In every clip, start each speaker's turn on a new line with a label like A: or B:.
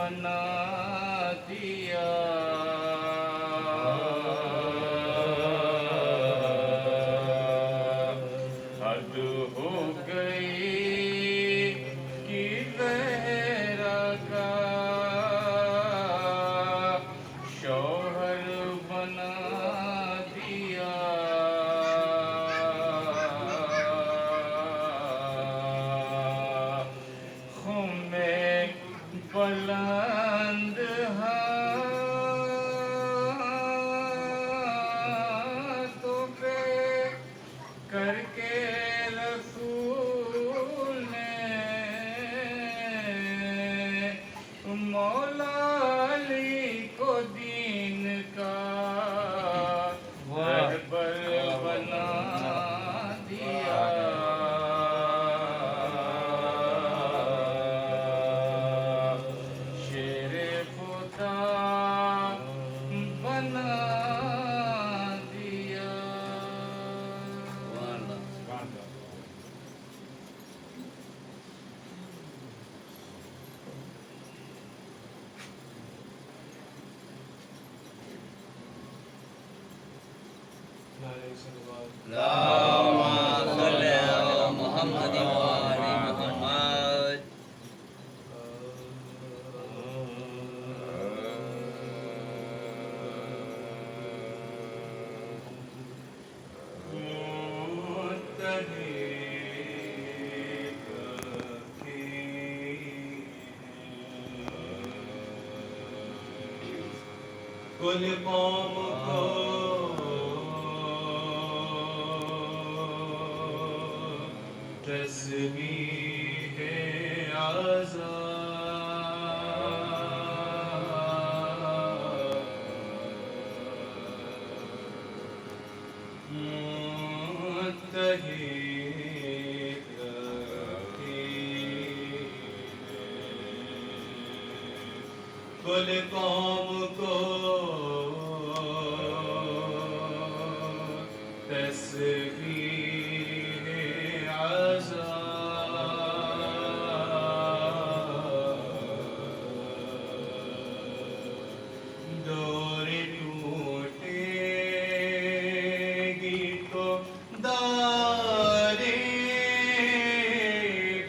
A: بنا دیا حد ہو گئی کہ زہرا کا شوہر بنا دیا خم بلند ہاتھوں پہ کر کے رسول نے مولا علی کو دین کا رہبر بنا دیا شیر خدا بنا دیا
B: اللهم صل على محمد وآل محمد
A: کل قوم کو تسبیح کل قوم کو تسبیح عزا دور ٹوٹے گی تو داریں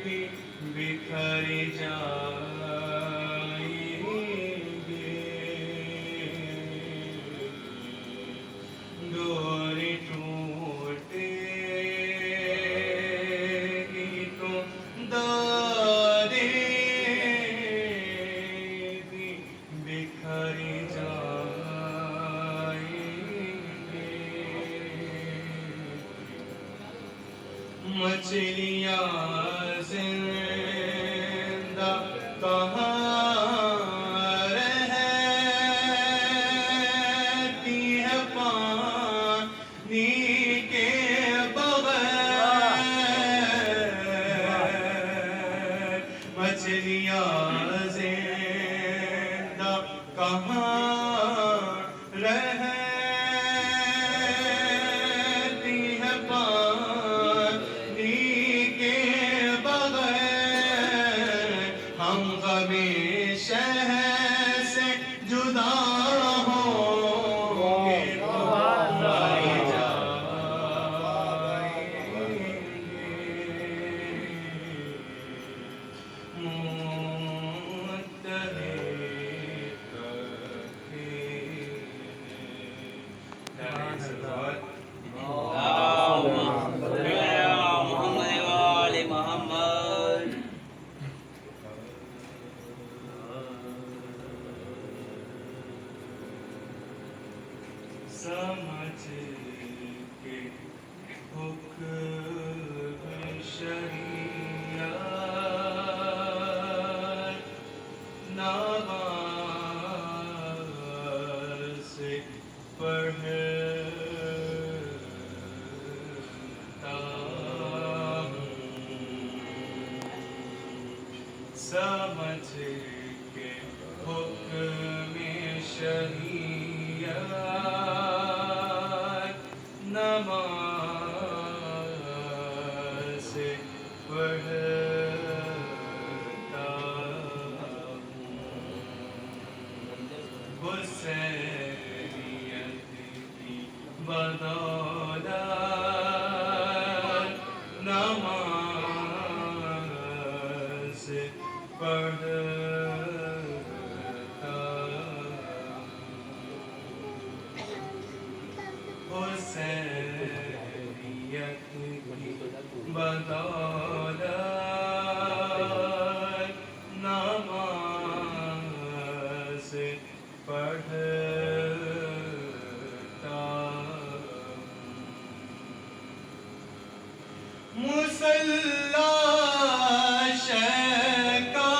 A: بھی بکھر جائیں گے دور ٹوٹے گی تو داریں بھی بکھر مچھلیاں زندہ کہاں رہتی ہے پانی کے بغیر مچھلیاں زندہ کہاں رہتی ہے پانی کے بغیر ہم کبھی شہر سے جدا ہوں گے مر جائیں گے
B: اللهم صل على محمد وآل محمد
A: سمجھ کے حکم شریعت نواز سے پڑھتا سمجھ کے حکم شریعت نماز سے پڑھتا ہوں سے پڑھتا حسینیت کی بدولت نماز پڑھتا مصلی شیکا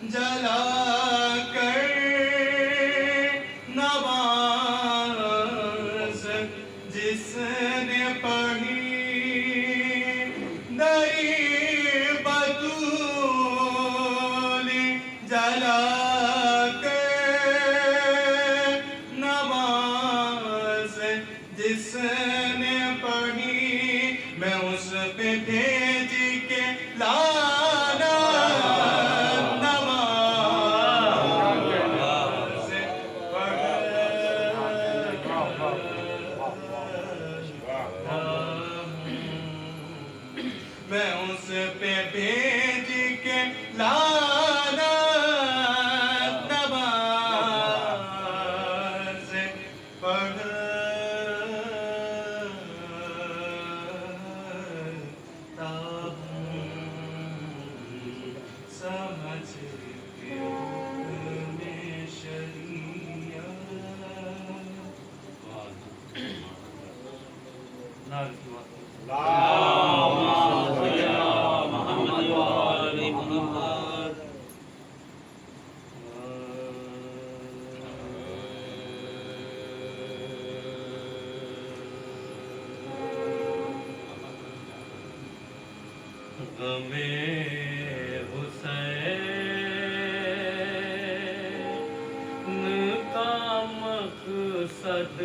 A: جلا کر نماز جس نے پڑھی دری بطول جلا کر نماز جس نے پڑھی میں اس پہ بھیج کے لانا نماز میں اس پہ بھیج کے لانا نماز پڑھتا سمجھ کے حکم شریعت نعرہ کی بات
B: محمد وآل محمد
A: غم حسین کا مقصد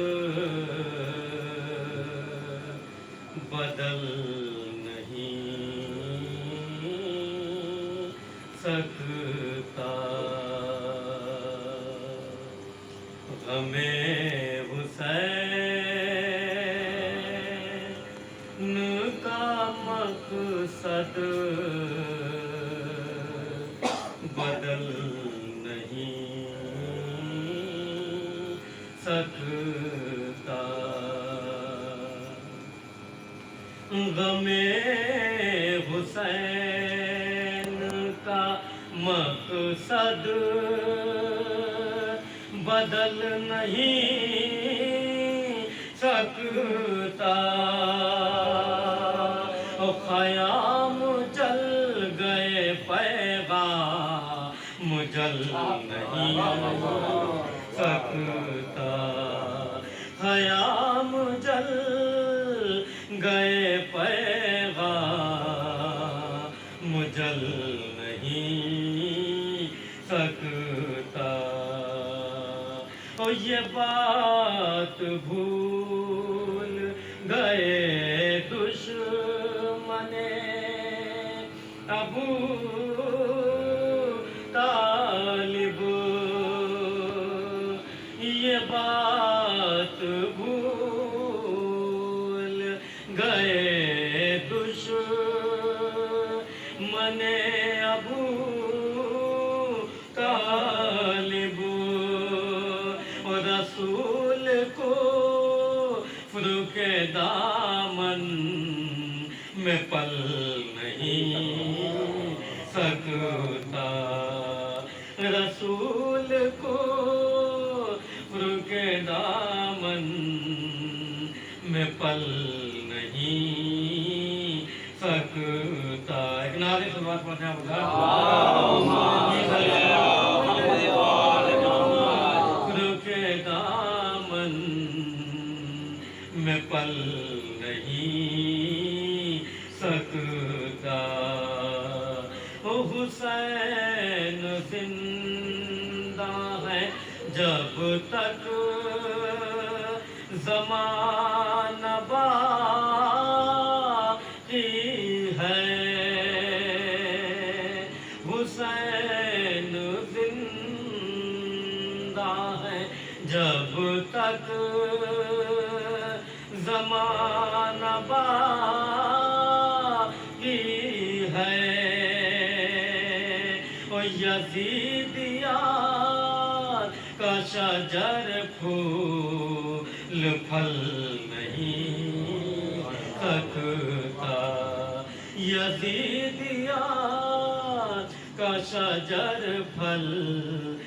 A: بدل نہیں سکتا غم حسین کا مقصد بدل نہیں سکتا غم حسین کا مقصد بدل نہیں سکتا خیام جل گئے پیغام جل نہیں سکتا خیام جل گئے پیغام جل نہیں سکتا یہ بات بھول گئے دشمن ابو طالب یہ بات بھول گئے دشمن ابو طالب رسول کو فروغ دامن میں پل نہیں سکتا رسول کو فروغ دامن میں پل نہیں سکتا ایک نعرے سے بات پڑھتے ہیں دامن میں پل نہیں سکتا حسین زندہ ہے جب تک زمانہ باقی ہے حسین زندہ ہے جب تک زمانہ باقی
C: ہے او یزیدیات کا شجر پھول پھل نہیں سکتا یزیدیات کا شجر پھل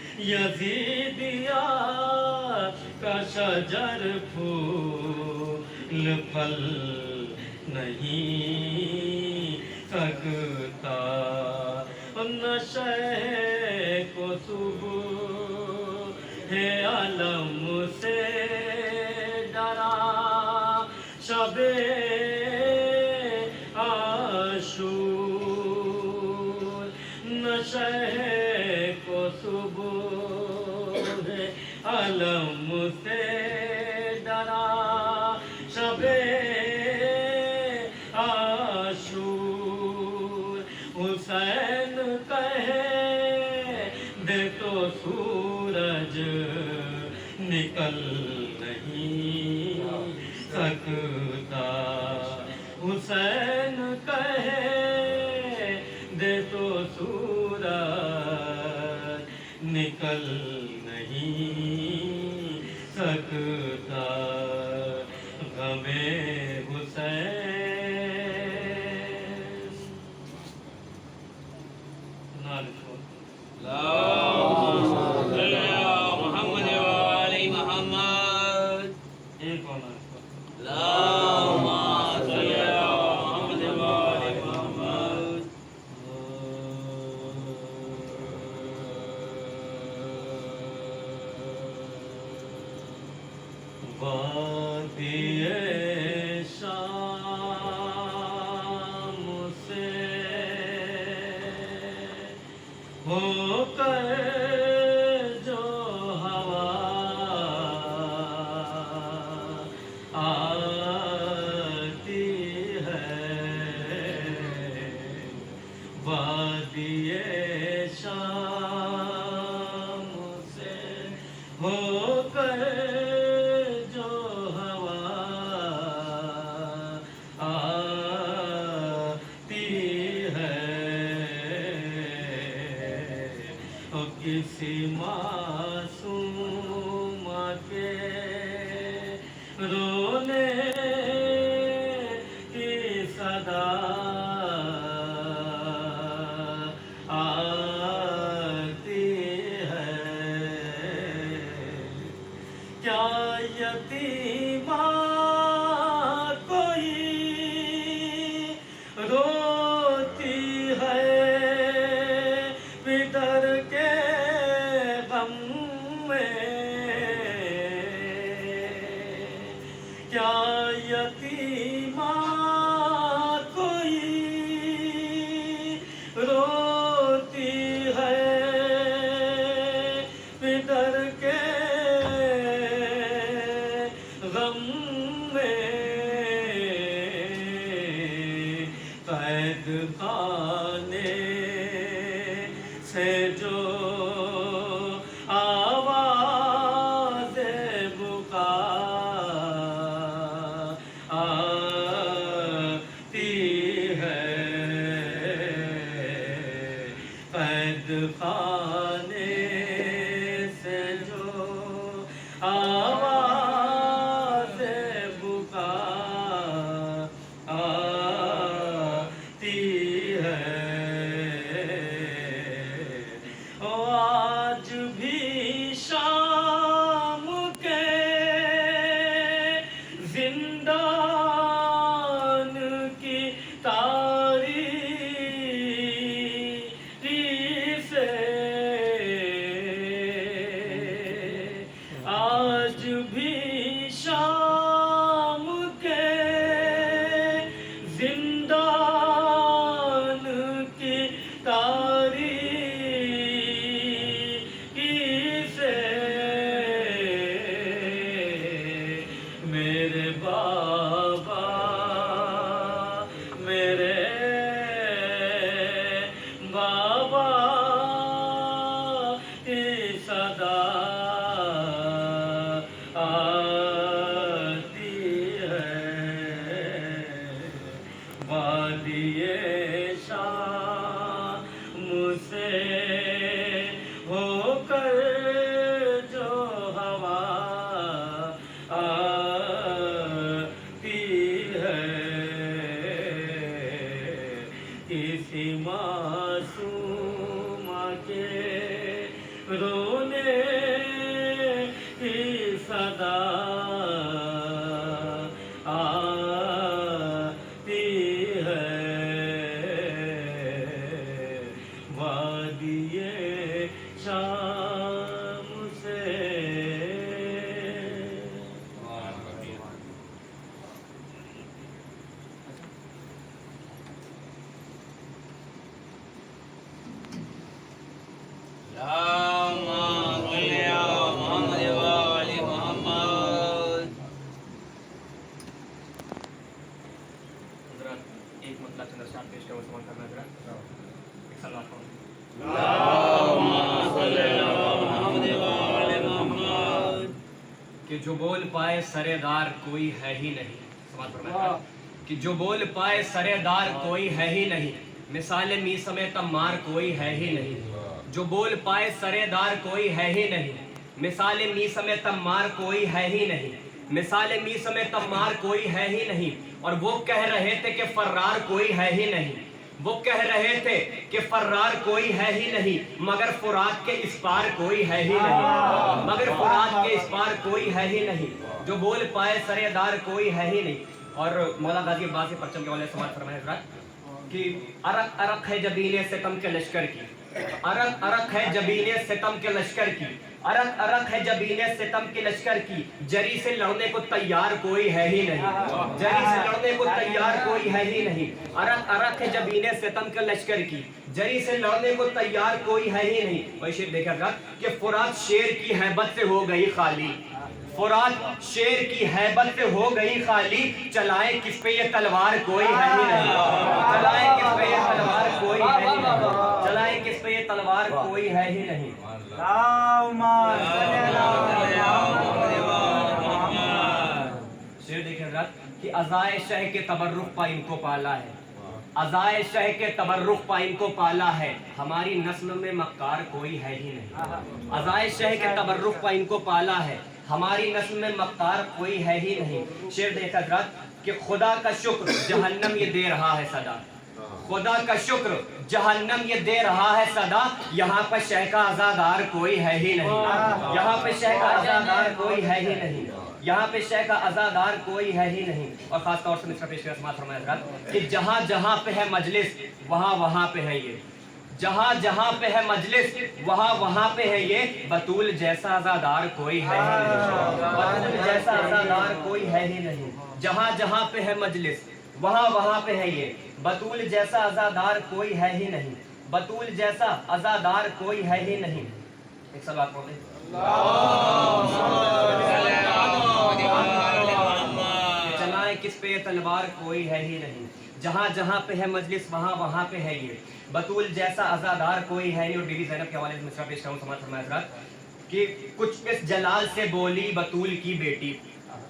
C: یزیدیات کا شجر پھول پھل نہیں سکتا نشے کو صبح ہے علم سے ڈرا شب عاشور نشے کو صبح ہے علم سے ڈرا شب عاشور حسین کہے دے تو سورج نکل نہیں سکتا حسین کہے دے تو سورج نکل نہیں سکتا غم حسین
B: اللہم صلی علی محمد وآل محمد
C: ایک ہونا
B: اللہم صلی علی محمد وآل محمد
C: وادی شام سے ہو کر جو ہوا آتی ہے وادی شام سے ہو کر جو ہوا آتی ہے اور کسی معصوم کے رونے کی صدا آتی ہے کیا یتیمہ کوئی روتی ہے پدر کے غم میں کیا یتیمہ کوئی روتی ہے پدر کے غم میں قید خانے سے جو آواز بکا آتی ہے قید خانے سے جو آواز بکا آتی ہے آج بھی شام کے زندان کی تاریکی سے मासूमा के रोने की सदा आती है वादिये शाम से।
D: एक मतलब चंद्र शाह पेश का समन करना जरा एक सलाह कि जो बोल पाए सरेदार कोई है ही नहीं। समाज फरमाया कि जो बोल पाए सरेदार कोई है ही नहीं, मिसाल मी समेत मार कोई है ही नहीं। जो बोल पाए सरेदार कोई है ही नहीं, मिसाल मी समेत मार कोई है ही नहीं। मिसाल मी समेत मार कोई है ही नहीं। और वो कह रहे थे कि फर्रार कोई है ही नहीं। वो कह रहे थे कि फर्रार कोई है ही नहीं, मगर फुरात के इस पार कोई है ही नहीं। मगर फुरात के इस पार कोई है ही नहीं। जो बोल पाए सरेदार कोई है ही नहीं। और मौला गाजी अब्बास के परचम के वाले समाज फरमाया कि अरक अरक है जबीने सितम के लश्कर की, अरक अरक है जबीने सितम के लश्कर की, अरक अरक है जबीने सितम के लश्कर की, जरी से लड़ने को तैयार कोई है ही नहीं। जरी से लड़ने को तैयार कोई है ही नहीं। अरक अरक है जबीने सितम के लश्कर की, जरी से लड़ने को तैयार कोई है ही नहीं। वही शेर देखा कि फुरात शेर की हैबत से हो गई खाली, फुरात शेर की हैबत से हो गई खाली, चलाए किस पे ये तलवार कोई है ही नहीं। चलाए किस पे ये तलवार कोई है ही नहीं। चलाए किस पे ये तलवार कोई है ही नहीं। शेर देखे कि अज़ाए शह के तबर्रुख पा इनको पाला है, अज़ाए शह के तबर्रुख पा इनको पाला है, हमारी नस्ल में मक्कार कोई है ही नहीं। अज़ाए शह के तबर्रुख पा इनको पाला है, हमारी नस्ल में मक्कार कोई है ही नहीं। शेर देखा कि खुदा का शुक्र जहन्नम ये दे रहा है सदा, खुदा का शुक्र जहन्नम ये दे रहा है सदा, यहाँ पर शह का आज़ादार कोई है ही नहीं। यहाँ पे शह का आज़ादार कोई है ही नहीं। यहाँ पे शह का आज़ादार कोई है ही नहीं। और खास तौर से मिसरा पेश फरमाया कि जहाँ जहाँ पे है मजलिस वहाँ वहाँ पे है ये, जहाँ जहाँ पे है मजलिस वहाँ वहाँ पे है ये, बतूल जैसा आज़ादार कोई है ही नहीं। बतूल जैसा आज़ादार कोई है ही नहीं। जहाँ जहाँ पे है मजलिस वहाँ वहाँ पे है ये, बतूल जैसा आज़ादार कोई है ही नहीं। बतूल जैसा आज़ादार कोई है ही नहीं। एक सवाल बोले चलाए किस पे ये तलवार कोई है ही नहीं। जहाँ जहाँ पे है मजलिस वहाँ वहाँ पे है ये, बतूल जैसा आज़ादार कोई है नहीं। और बीबी ज़ैनब के हवाले से मिसरा पेश करूँ समाज फरमाया कि कुछ इस जलाल से बोली बतूल की बेटी,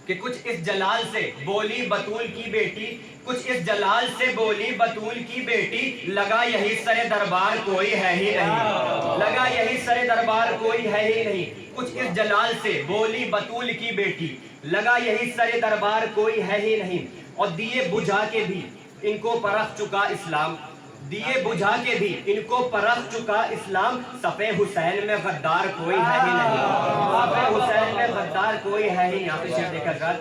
D: कि कुछ इस जलाल से बोली बतूल की बेटी, कुछ इस जलाल से बोली बतूल की बेटी, लगा यही सरे दरबार कोई है ही नहीं। लगा यही सरे दरबार कोई है ही नहीं। कुछ इस जलाल से बोली बतूल की बेटी, लगा यही सरे दरबार कोई है ही नहीं। और दिए बुझा के भी इनको परख चुका इस्लाम, दिए बुझा के भी इनको परख चुका इस्लाम, सफ़े हुसैन में गद्दार कोई है ही नहीं। सफ़े हुसैन में गद्दार कोई है ही। यहाँ पे शेर देखा जाए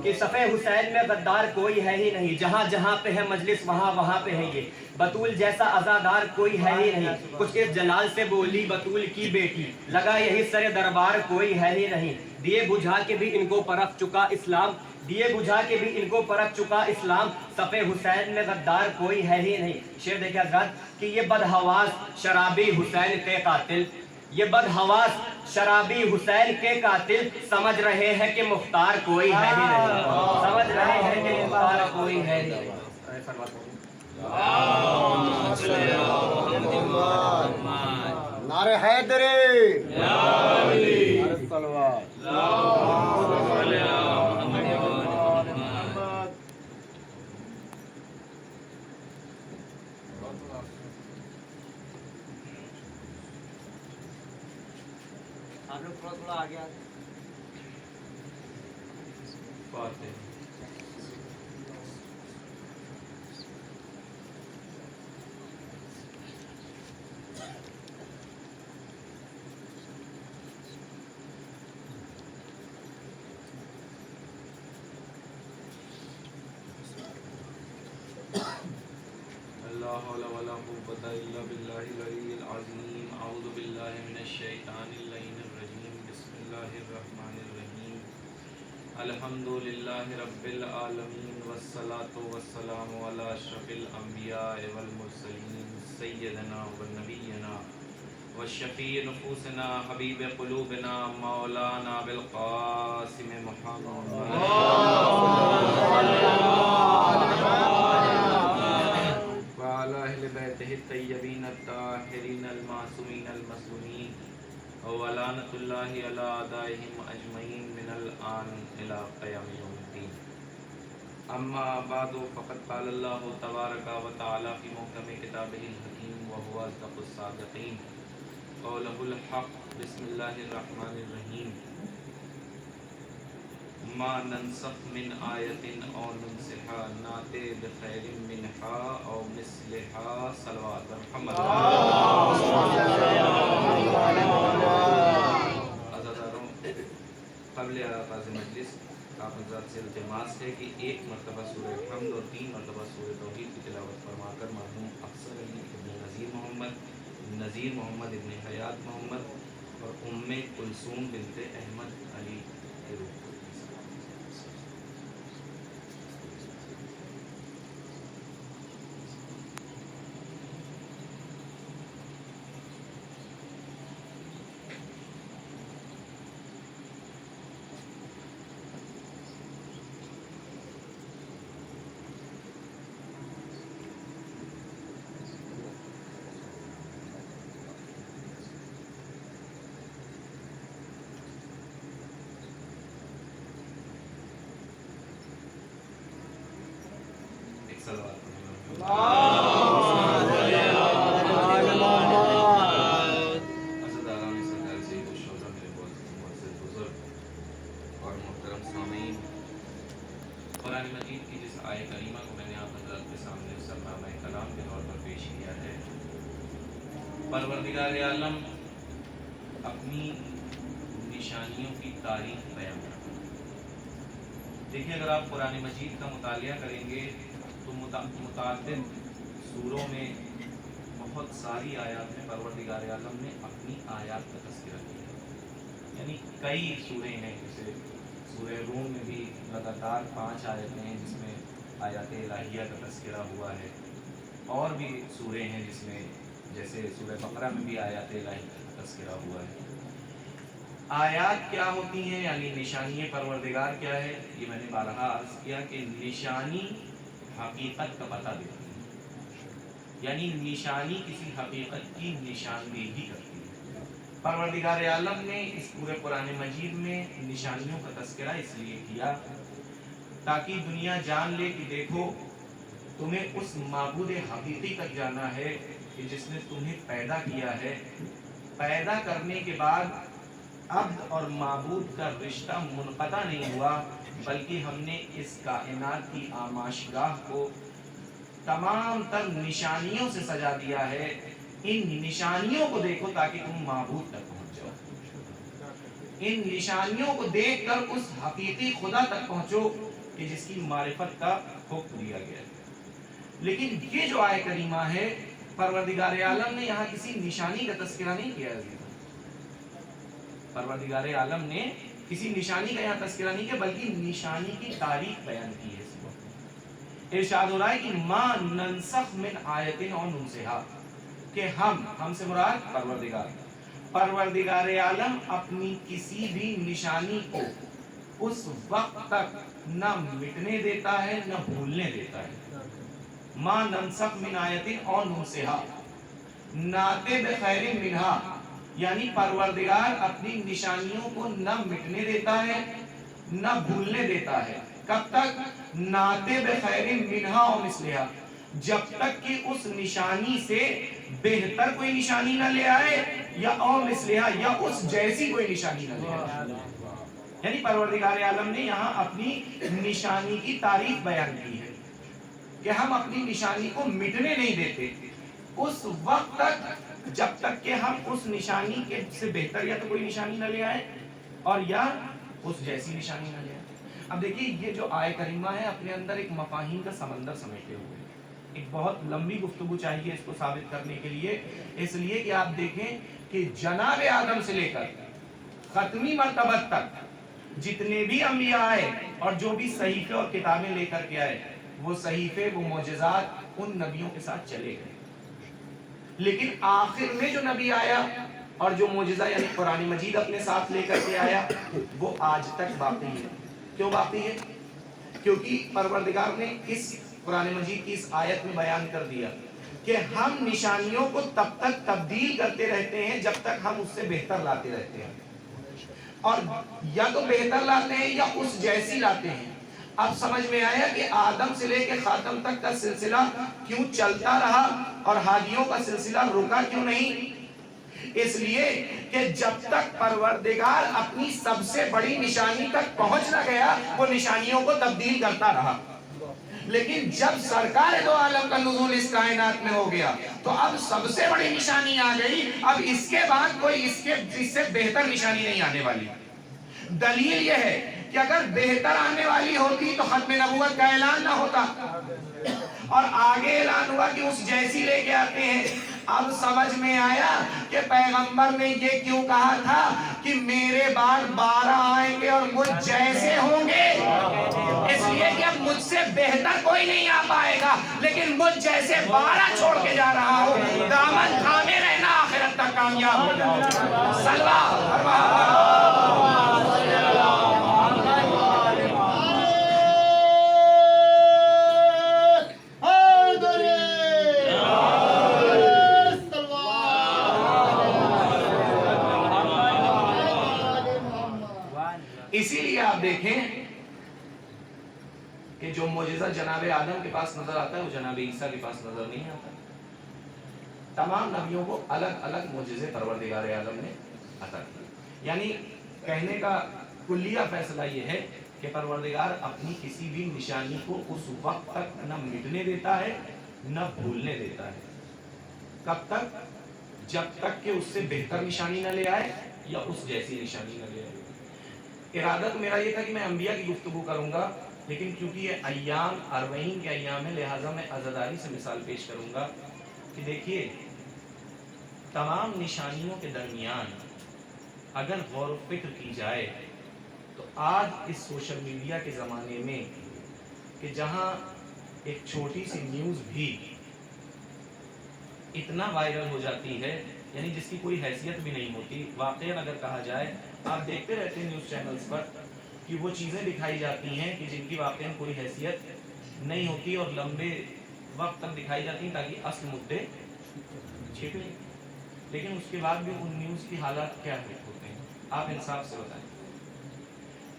D: कि सफ़े हुसैन में गद्दार कोई है ही नहीं। जहाँ जहाँ पे है मजलिस वहाँ वहाँ पे है ये, बतूल जैसा आज़ादार कोई है ही नहीं। कुछ इस जलाल से बोली बतूल की बेटी, लगा यही सरे दरबार कोई है ही नहीं। दिए बुझा के भी इनको परख चुका इस्लाम, दिए बुझा के भी इनको परख चुका इस्लाम, सफ़े हुसैन में गद्दार कोई है ही नहीं। शेर देखिए हज़रात कि ये बदहवास शराबी हुसैन के कातिल, ये बदहवास शराबी हुसैन के कातिल, समझ रहे हैं कि मुख्तार कोई है ही नहीं। समझ रहे हैं कि मुख्तार कोई है ही नहीं।
E: नारे हैदरी, नारे तलवार।
D: आप लोग थोड़ा थोड़ा आगे आ
A: لا حول ولا قوة إلا بالله العلي العظيم أعوذ بالله من الشيطان اللعين الرجيم بسم الله الرحمن الرحيم الحمد لله رب العالمين والصلاة والسلام على أشرف الأنبياء والمرسلين سيدنا ونبينا والشفيع نفوسنا حبيب قلوبنا مولانا بالقاسم محمد وعلى أهل بيته الطيبين الطاهرين المعصومين المظلومين ولعنة الله على أعدائهم أجمعين من الآن إلى قيام يوم الدين أما بعد فقد قال الله تبارك وتعالى في محكم كتابه الحكيم وهو أصدق الصادقين قوله الحق بسم الله الرحمن الرحيم ما ننسخ من آية أو ننسخها نأتي بخير منها أو مثلها صلوات محمد عزیزانو قبل آغاز مجلس آپ حضرات سے التماس ہے کہ ایک مرتبہ سورہ حمد اور 3 مرتبہ سورہ توحید کی تلاوت فرما کر مرحوم افسر علی ابن نذیر محمد ابن حیات محمد اور ام کلثوم بنت احمد علی کے روح کو قرآن مجید کی جس آیت کریمہ کو میں نے آپ حضرات کے سامنے سرنامہ کلام کے طور پر پیش کیا ہے، پروردگار عالم اپنی نشانیوں کی تعریف بیان کرتا ہے۔ دیکھیں اگر آپ قرآن مجید کا مطالعہ کریں گے تو متعدد سوروں میں بہت ساری آیات میں پروردگار عالم نے اپنی آیات کا تذکرہ کیا ہے، یعنی کئی سوریں ہیں، جیسے سورہ روم میں بھی لگاتار 5 آیتیں ہیں جس میں آیات الہیہ کا تذکرہ ہوا ہے، اور بھی سوریں ہیں جس میں جیسے سورہ بقرہ میں بھی آیات الہیہ کا تذکرہ ہوا ہے۔ آیات کیا ہوتی ہیں یعنی نشانی پروردگار کیا ہے، یہ میں نے بارہا عرض کیا کہ نشانی حقیقت کا پتہ دیتی ہے، یعنی نشانی کسی حقیقت کی نشاندہی کرتی ہے۔ پروردگار عالم نے اس پورے قرآن مجید میں نشانیوں کا تذکرہ اس لیے کیا تاکہ دنیا جان لے کہ دیکھو تمہیں اس معبود حقیقی تک جانا ہے کہ جس نے تمہیں پیدا کیا ہے۔ پیدا کرنے کے بعد عبد اور معبود کا رشتہ منقطع نہیں ہوا، بلکہ ہم نے اس کائنات کی آماشگاہ کو تمام تر نشانیوں سے سجا دیا ہے۔ ان نشانیوں کو دیکھو تاکہ تم معبود تک پہنچ جاؤ، ان نشانیوں کو دیکھ کر اس حقیقی خدا تک پہنچو کہ جس کی معرفت کا حکم دیا گیا ہے۔ لیکن یہ جو آیت کریمہ ہے، پروردگار عالم نے یہاں کسی نشانی کا تذکرہ نہیں کیا ہے۔ پروردگار عالم نے کسی نشانی کا یہاں تذکرہ نہیں کیا بلکہ نشانی کی تاریخ بیان کی ہے۔ ارشاد ہو رہا ہے کہ ما ننسخ من آیت او ننسہا، کہ ہم سے مراد پروردگار عالم اپنی کسی بھی نشانی کو اس وقت تک نہ مٹنے دیتا ہے نہ بھولنے دیتا ہے۔ ما ننسخ من آیت او ننسہا ناتے بخیر منہا، یعنی پروردگار اپنی نشانیوں کو نہ مٹنے دیتا ہے نہ بھولنے دیتا ہے۔ کب تک؟ ناتے بخیر منہا او مثلہا، جب تک کہ اس نشانی سے بہتر کوئی نشانی نہ لے آئے، یا او مثلہا یا اس جیسی کوئی نشانی نہ لے آئے۔ یعنی پروردگار عالم نے یہاں اپنی نشانی کی تعریف بیان کی ہے کہ ہم اپنی نشانی کو مٹنے نہیں دیتے اس وقت تک جب تک کہ ہم اس نشانی کے سے بہتر یا تو کوئی نشانی نہ لے آئے اور یا اس جیسی نشانی نہ لے آئے۔ اب دیکھیے یہ جو آیت کریمہ ہے اپنے اندر ایک مفاہیم کا سمندر سمیٹے ہوئے، ایک بہت لمبی گفتگو چاہیے اس کو ثابت کرنے کے لیے، اس لیے کہ آپ دیکھیں کہ جناب آدم سے لے کر ختمی مرتبہ تک جتنے بھی انبیاء آئے اور جو بھی صحیفے اور کتابیں لے کر کے آئے، وہ صحیفے، وہ معجزات ان نبیوں کے ساتھ چلے گئے، لیکن آخر میں جو نبی آیا اور جو معجزہ یعنی قرآن مجید اپنے ساتھ لے کر کے آیا، وہ آج تک باقی ہے۔ کیوں باقی ہے؟ کیونکہ پروردگار نے اس قرآن مجید کی اس آیت میں بیان کر دیا کہ ہم نشانیوں کو تب تک تبدیل کرتے رہتے ہیں جب تک ہم اس سے بہتر لاتے رہتے ہیں، اور یا تو بہتر لاتے ہیں یا اس جیسی لاتے ہیں۔ اب سمجھ میں آیا کہ آدم سے لے کے خاتم تک کا سلسلہ کیوں چلتا رہا اور ہادیوں کا سلسلہ رکا کیوں نہیں؟ اس لیے کہ جب تک پروردگار اپنی سب سے بڑی نشانی تک پہنچ نہ گیا، وہ نشانیوں کو تبدیل کرتا رہا، لیکن جب سرکار دو عالم کا نزول اس کائنات میں ہو گیا تو اب سب سے بڑی نشانی آ گئی، اب اس کے بعد کوئی اس سے بہتر نشانی نہیں آنے والی۔ دلیل یہ ہے کہ اگر بہتر آنے والی ہوتی تو ختم نبوت کا اعلان نہ ہوتا، اور آگے اعلان ہوا کہ اس جیسی لے کے آتے ہیں۔ اب سمجھ میں آیا کہ پیغمبر نے یہ کیوں کہا تھا کہ میرے بعد 12 آئیں گے اور مجھ جیسے ہوں گے، اس لیے کہ اب مجھ سے بہتر کوئی نہیں آ پائے گا، لیکن مجھ جیسے 12 چھوڑ کے جا رہا ہوں، دامن تھامے رہنا، آخرت تک کامیاب ہو جاؤ۔ صلوات اسی لیے آپ دیکھیں کہ جو معجزہ جناب آدم کے پاس نظر آتا ہے وہ جناب عیسیٰ کے پاس نظر نہیں آتا۔ تمام نبیوں کو الگ الگ معجزے پروردگار عالم نے عطا کیے، یعنی کہنے کا کلیہ فیصلہ یہ ہے کہ پروردگار اپنی کسی بھی نشانی کو اس وقت تک نہ مٹنے دیتا ہے نہ بھولنے دیتا ہے۔ کب تک؟ جب تک کہ اس سے بہتر نشانی نہ لے آئے یا اس جیسی نشانی نہ لے آئے۔ ارادہ تو میرا یہ تھا کہ میں انبیاء کی گفتگو کروں گا، لیکن کیونکہ یہ ایام اربعین کے ایام ہے، لہٰذا میں عزاداری سے مثال پیش کروں گا کہ دیکھیے تمام نشانیوں کے درمیان اگر غور و فکر کی جائے تو آج اس سوشل میڈیا کے زمانے میں کہ جہاں ایک چھوٹی سی نیوز بھی اتنا وائرل ہو جاتی ہے، یعنی جس کی کوئی حیثیت بھی نہیں ہوتی، واقعاً اگر کہا جائے آپ دیکھتے رہتے ہیں نیوز چینلز پر کہ وہ چیزیں دکھائی جاتی ہیں کہ جن کی واقعاً کوئی حیثیت نہیں ہوتی اور لمبے وقت تک دکھائی جاتی ہیں تاکہ اصل مدعے چھپے، لیکن اس کے بعد بھی ان نیوز کی حالات کیا ہوتے ہیں آپ انصاف سے بتائیں۔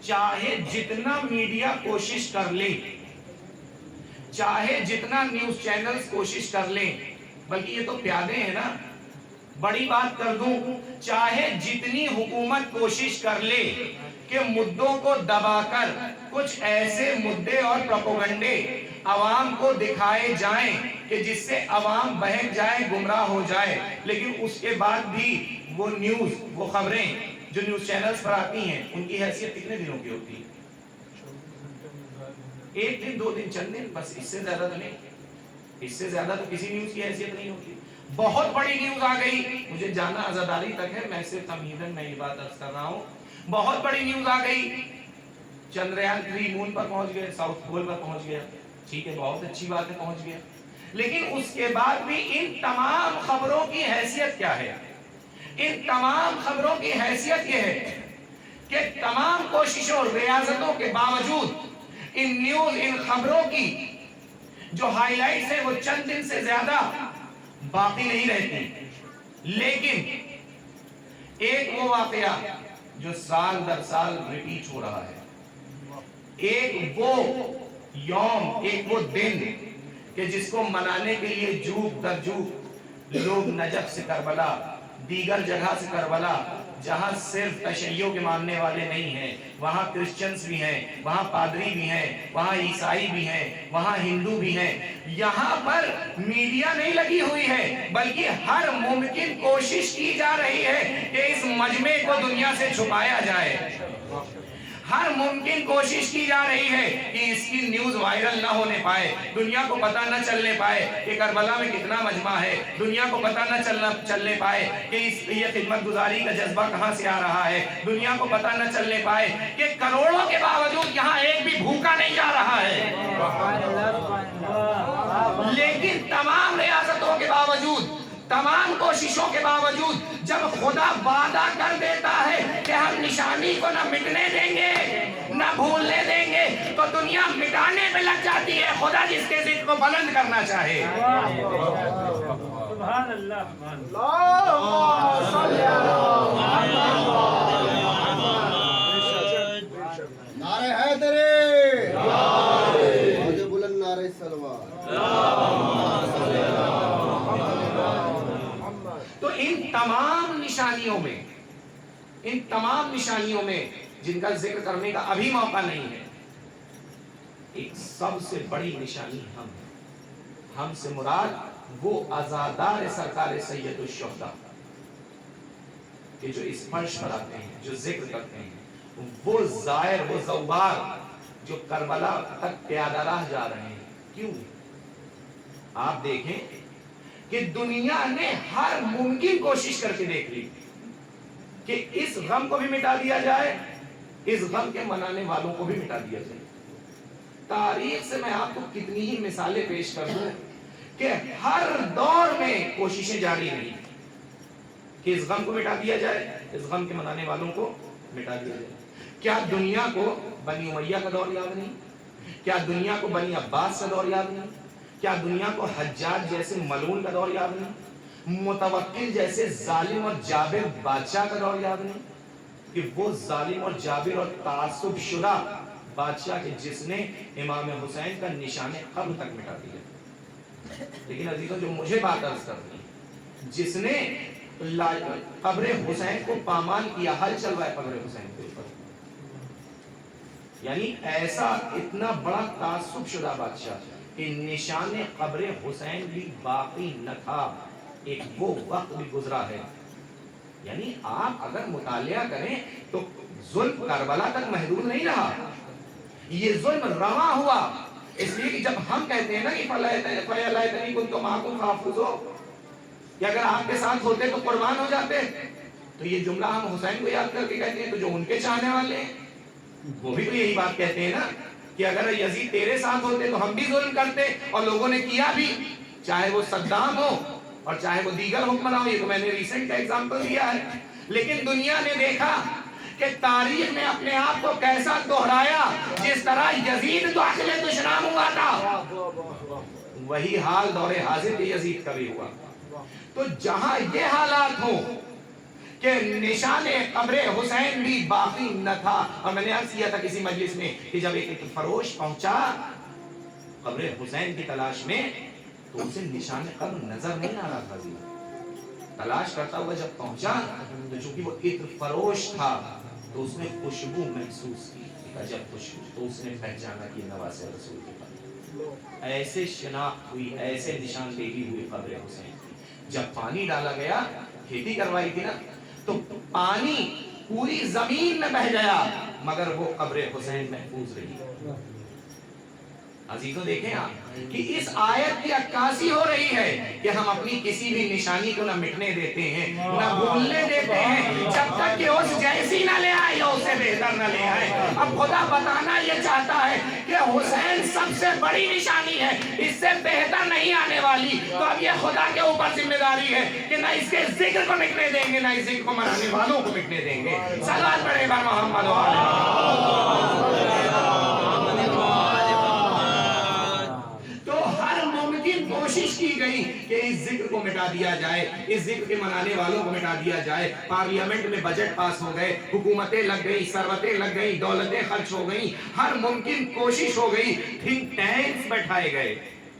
A: چاہے جتنا میڈیا کوشش کر لے، چاہے جتنا نیوز چینلز کوشش کر لیں، بلکہ یہ تو پیادے ہیں نا، بڑی بات کر دوں، چاہے جتنی حکومت کوشش کر لے کہ مدعوں کو دبا کر کچھ ایسے مدعے اور پروپیگنڈے عوام کو دکھائے جائیں کہ جس سے عوام بہک جائے، گمراہ ہو جائے، لیکن اس کے بعد بھی وہ نیوز، وہ خبریں جو نیوز چینلز پر آتی ہیں ان کی حیثیت کتنے دنوں کی ہوتی ہے؟ 1 دن 2 دن چند دن، بس، اس سے زیادہ تو نہیں، اس سے زیادہ تو کسی نیوز کی حیثیت نہیں ہوتی۔ بہت بڑی نیوز آ گئی، مجھے جانا عزاداری تک ہے، میں صرف تمہیداً میں یہ بات عرض کر رہا ہوں، بہت بڑی نیوز آ گئی، چندریان 3 مون پر پہنچ گئے، ساؤتھ پول پر پہنچ گیا، ٹھیک ہے، بہت اچھی بات ہے، پہنچ گیا، لیکن اس کے بعد بھی ان تمام خبروں کی حیثیت کیا ہے؟ ان تمام خبروں کی حیثیت یہ ہے کہ تمام کوششوں اور ریاضتوں کے باوجود ان نیوز، ان خبروں کی جو ہائی لائٹس ہیں وہ چند دن سے زیادہ باقی نہیں رہتی، لیکن ایک وہ واقعہ جو سال در سال ریپیٹ ہو رہا ہے، ایک وہ یوم، ایک وہ دن کہ جس کو منانے کے لیے جوگ در جوگ لوگ نجف سے کربلا، دیگر جگہ سے کربلا، جہاں صرف تشیع کے ماننے والے نہیں ہیں، وہاں کرسچنز بھی ہیں، وہاں پادری بھی ہیں، وہاں عیسائی بھی ہیں، وہاں ہندو بھی ہیں، یہاں پر میڈیا نہیں لگی ہوئی ہے، بلکہ ہر ممکن کوشش کی جا رہی ہے کہ اس مجمع کو دنیا سے چھپایا جائے، ہر ممکن کوشش کی جا رہی ہے کہ اس کی نیوز وائرل نہ ہونے پائے، دنیا کو پتہ نہ چلنے پائے کہ کربلا میں کتنا مجمع ہے، دنیا کو پتہ نہ چلنے پائے کہ یہ خدمت گزاری کا جذبہ کہاں سے آ رہا ہے، دنیا کو پتہ نہ چلنے پائے کہ کروڑوں کے باوجود یہاں ایک بھی بھوکا نہیں جا رہا ہے۔ لیکن تمام ریاستوں کے باوجود، تمام کوششوں کے باوجود جب خدا وعدہ کر دیتا ہے کہ ہم نشانی کو نہ مٹنے دیں گے نہ بھولنے دیں گے تو دنیا مٹانے پہ لگ جاتی ہے، خدا جس کے ذکر کو بلند کرنا چاہے۔
C: سبحان اللہ، سبحان اللہ۔
E: اللهم صل على نعرہ حیدری، آواز بلند نعرہ سلوات۔
A: تو ان تمام نشانیوں میں جن کا ذکر کرنے کا ابھی موقع نہیں ہے، ایک سب سے بڑی نشانی ہم سے مراد وہ عزادار سرکار سید الشہداء کہ جو اس فرش پر آتے ہیں، جو ذکر کرتے ہیں، وہ زائر، وہ زوار جو کربلا تک پیادہ راہ جا رہے ہیں۔ کیوں؟ آپ دیکھیں کہ دنیا نے ہر ممکن کوشش کر کے دیکھ لی کہ اس غم کو بھی مٹا دیا جائے، اس غم کے منانے والوں کو بھی مٹا دیا جائے۔ تاریخ سے میں آپ کو کتنی ہی مثالیں پیش کر دوں کہ ہر دور میں کوششیں جاری رہی کہ اس غم کو مٹا دیا جائے، اس غم کے منانے والوں کو مٹا دیا جائے۔ کیا دنیا کو بنی امیہ کا دور یاد نہیں؟ کیا دنیا کو بنی عباس کا دور یاد نہیں؟ کیا دنیا کو حجاج جیسے ملعون کا دور یاد نہیں؟ متوکل جیسے ظالم اور جابر بادشاہ کا دور یاد نہیں؟ کہ وہ ظالم اور جابر اور تعصب شدہ بادشاہ کے جس نے امام حسین کا نشان قبر تک مٹا دیا۔ لیکن عزیزوں، جو مجھے بات عرض کرنی ہے، جس نے قبر حسین کو پامال کیا، حل چلوائے قبر حسین کے اوپر، یعنی ایسا اتنا بڑا تعصب شدہ بادشاہ کہ نشان قبر حسین بھی باقی نہ تھا، ایک وہ وقت بھی گزرا ہے۔ یعنی آپ اگر مطالعہ کریں تو ظلم کربلا تک محدود نہیں رہا، یہ ظلم رواں ہوا۔ اس لیے کہ جب ہم کہتے ہیں نا کہ فَلَيْتَنِي كُنْتُ مَعَكُمْ فَأَفُوزُ، کہ اگر آپ کے ساتھ ہوتے تو قربان ہو جاتے، تو یہ جملہ ہم حسین کو یاد کر کے کہتے ہیں، تو جو ان کے چاہنے والے ہیں وہ بھی تو یہی بات کہتے ہیں نا کہ اگر یزید تیرے ساتھ ہوتے تو ہم بھی ظلم کرتے، اور لوگوں نے کیا بھی، چاہے وہ صدام ہو اور چاہے وہ دیگر حکمراں ہو۔ یہ تو میں نے ریسنٹ کا ایگزامپل دیا ہے۔ لیکن دنیا نے دیکھا کہ تاریخ نے اپنے آپ کو کیسا دہرایا، جس طرح یزید داخل دشنام ہوا تھا، وہی حال دور حاضر کے یزید کا بھی ہوا۔ تو جہاں یہ حالات ہوں کہ نشان قبر حسین بھی باقی نہ تھا، اور میں نے عرض کیا تھا کسی مجلس میں کہ جب ایک فروش پہنچا قبر حسین کی تلاش میں تو اسے نشان قبر نظر نہیں آ رہا تھا، تلاش کرتا ہوا جب پہنچا تو چونکہ وہ عطر فروش تھا تو اس نے خوشبو محسوس کی، عجب خوشبو، تو اس نے پہچانا کہ نواسہ رسول کے پاس ایسے شناخت ہوئی، ایسے نشاندہی ہوئی قبر حسین کی۔ جب پانی ڈالا گیا، کھیتی کروائی تھی نا، تو پانی پوری زمین میں بہہ گیا مگر وہ قبر حسین محفوظ رہی۔ عزیزوں دیکھیں آپ کہ اس آیت کی عکاسی ہو رہی ہے کہ ہم اپنی کسی بھی نشانی کو نہ مٹنے دیتے ہیں نہ بھولنے دیتے ہیں، جب تک کہ اس جیسی نہ لے آئے یا اسے بہتر نہ لے آئے۔ اب خدا بتانا یہ چاہتا ہے کہ حسین سب سے بڑی نشانی ہے، اس سے بہتر نہیں آنے والی۔ تو اب یہ خدا کے اوپر ذمہ داری ہے کہ نہ اس کے ذکر کو مٹنے دیں گے، نہ اس ذکر کو منانے والوں کو مٹنے دیں گے۔ صلوات پڑھیں بر محمد و کوشش کی گئی کہ اس ذکر کو مٹا دیا جائے، اس ذکر کے منانے والوں کو مٹا دیا جائے۔ پارلیمنٹ میں بجٹ پاس ہو گئے، حکومتیں لگ گئی، ثروتیں لگ گئی، دولتیں خرچ ہو گئی، ہر ممکن کوشش ہو گئی، تھنک ٹینکس بیٹھائے گئے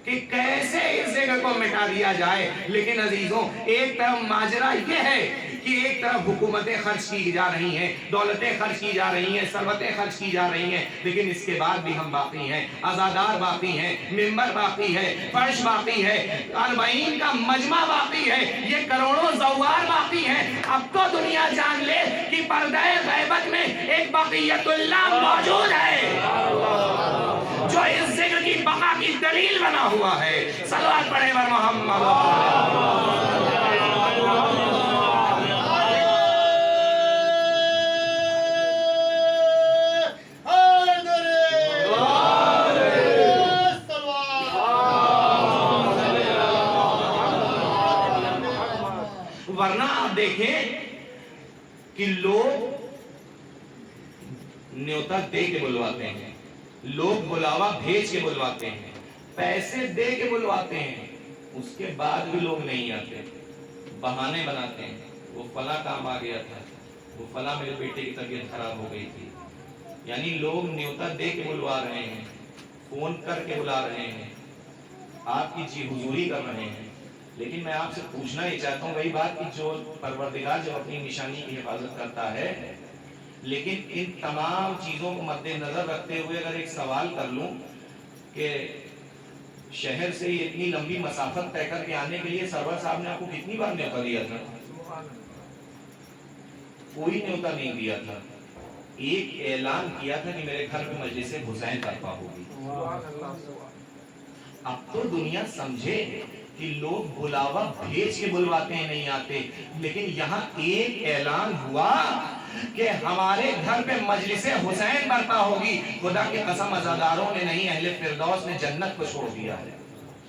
A: کہ کیسے اس ذکر کو مٹا دیا جائے۔ لیکن عزیزوں، ایک طرف ماجرا یہ ہے کہ ایک طرف حکومتیں خرچ کی جا رہی ہیں، دولتیں خرچ کی جا رہی ہیں، ثروتیں خرچ کی جا رہی ہیں، لیکن اس کے بعد بھی ہم باقی ہیں، عزادار باقی ہیں، ممبر باقی ہے، فرش باقی ہے، 40 کا مجمع باقی ہے، یہ کروڑوں زوار باقی ہیں۔ अब तो दुनिया जान ले कि पर्दे गैबत में एक बक़ियतुल्लाह मौजूद है जो इस जिक्र की बका की दलील बना हुआ है। सल्लल्लाहु अलैहि मोहम्मद। वरना आप देखें कि लोग न्योता दे के बुलवाते हैं, लोग बुलावा भेज के बुलवाते हैं, पैसे दे के बुलवाते हैं, उसके बाद भी लोग नहीं आते, बहाने बनाते हैं। वो फला काम आ गया था, वो फला मेरे बेटे की तबीयत खराब हो गई थी। यानी लोग न्योता दे के बुलवा रहे हैं, फोन करके बुला रहे हैं, आपकी जी हुजूरी कर रहे हैं। लेकिन मैं आपसे पूछना ही चाहता हूँ वही बात कि जो परवरदिगार जब अपनी निशानी की हिफाजत करता है, लेकिन इन तमाम चीज़ों को मद्देनजर रखते हुए अगर एक सवाल कर लूँ कि शहर से इतनी लंबी मसाफत तय करके आने के लिए सरवर साहब ने आपको कितनी बार न्योता दिया था? कोई न्योता नहीं दिया था। एक ऐलान किया था कि मेरे घर पे मजलिस हुसैन बर्पा होगी। अब तो दुनिया समझे कि लोग बुलावा भेज के बुलवाते हैं, नहीं आते। लेकिन यहाँ एक ऐलान हुआ कि हमारे घर पे मजलिस हुसैन बर्पा होगी। खुदा की कसम अज़ादारों ने नहीं, अहले फिरदौस ने जन्नत को छोड़ दिया है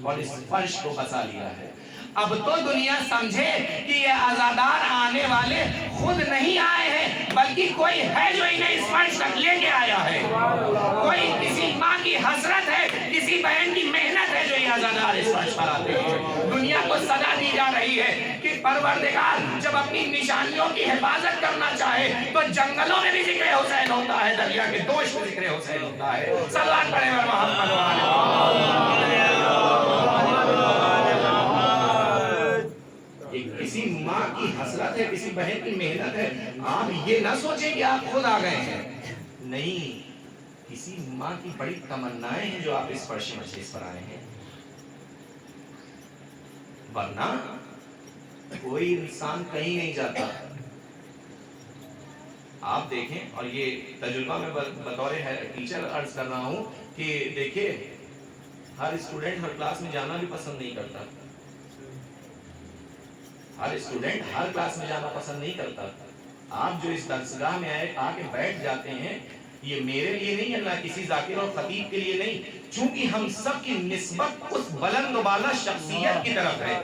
A: और इस फर्श को बसा लिया है। अब तो दुनिया समझे कि ये अज़ादार आने वाले खुद नहीं आए हैं, बल्कि कोई है जो इन्हें इस फर्श तक लेके आया है। कोई किसी माँ की हसरत है, किसी बहन की मेहनत है जो ये अज़ादार इस फर्श पर आते हैं। दुनिया को सदा दी जा रही है कि परवरदिगार जब अपनी निशानियों की हिफाजत करना चाहे तो जंगलों में भी जिक्र हुसैन होता है, दरिया के दोष में जिक्र हुसैन होता है। सल्लल्लाहु अलैहि किसी माँ की हसरत है, किसी बहन की मेहनत है। आप ये ना सोचें कि आप खुद आ गए हैं, नहीं, किसी माँ की बड़ी तमन्नाएं हैं जो आप इस फर्श मजलिस पर आए हैं। वरना कोई इंसान कहीं नहीं जाता। आप देखें, और ये तजुर्बा में बतौर टीचर अर्ज कर रहा हूं कि देखिए, हर स्टूडेंट हर क्लास में जाना भी पसंद नहीं करता। हर स्टूडेंट हर क्लास में जाना पसंद नहीं करता। आप जो इस दरसगाह में आके बैठ जाते हैं, ये मेरे लिए नहीं है, ना किसी जाकिर और खतीब के लिए नहीं, चूंकि हम सब की निस्बत उस बुलंद वाला शख्सियत की तरफ है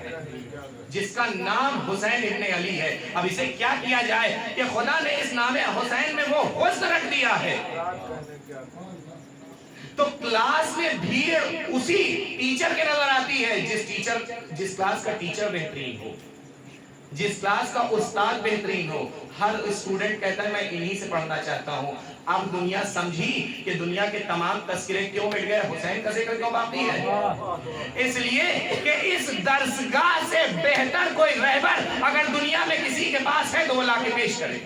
A: जिसका नाम हुसैन इब्ने अली है। अब इसे क्या किया जाए कि खुदा ने इस नाम हुसैन में वो हुस्न रख दिया है, तो क्लास में भीड़ उसी टीचर के नजर आती है जिस क्लास का टीचर बेहतरीन हो, जिस क्लास का उस्ताद बेहतरीन हो। हर स्टूडेंट कहता है मैं इन्हीं से पढ़ना चाहता हूं। अब दुनिया समझी कि दुनिया के तमाम तस्करे क्यों मिट गए, हुसैन का जिक्र क्यों बाकी है। इसलिए कि इस दरसगाह से बेहतर कोई रहबर अगर दुनिया में किसी के पास है तो वो लाके पेश करे।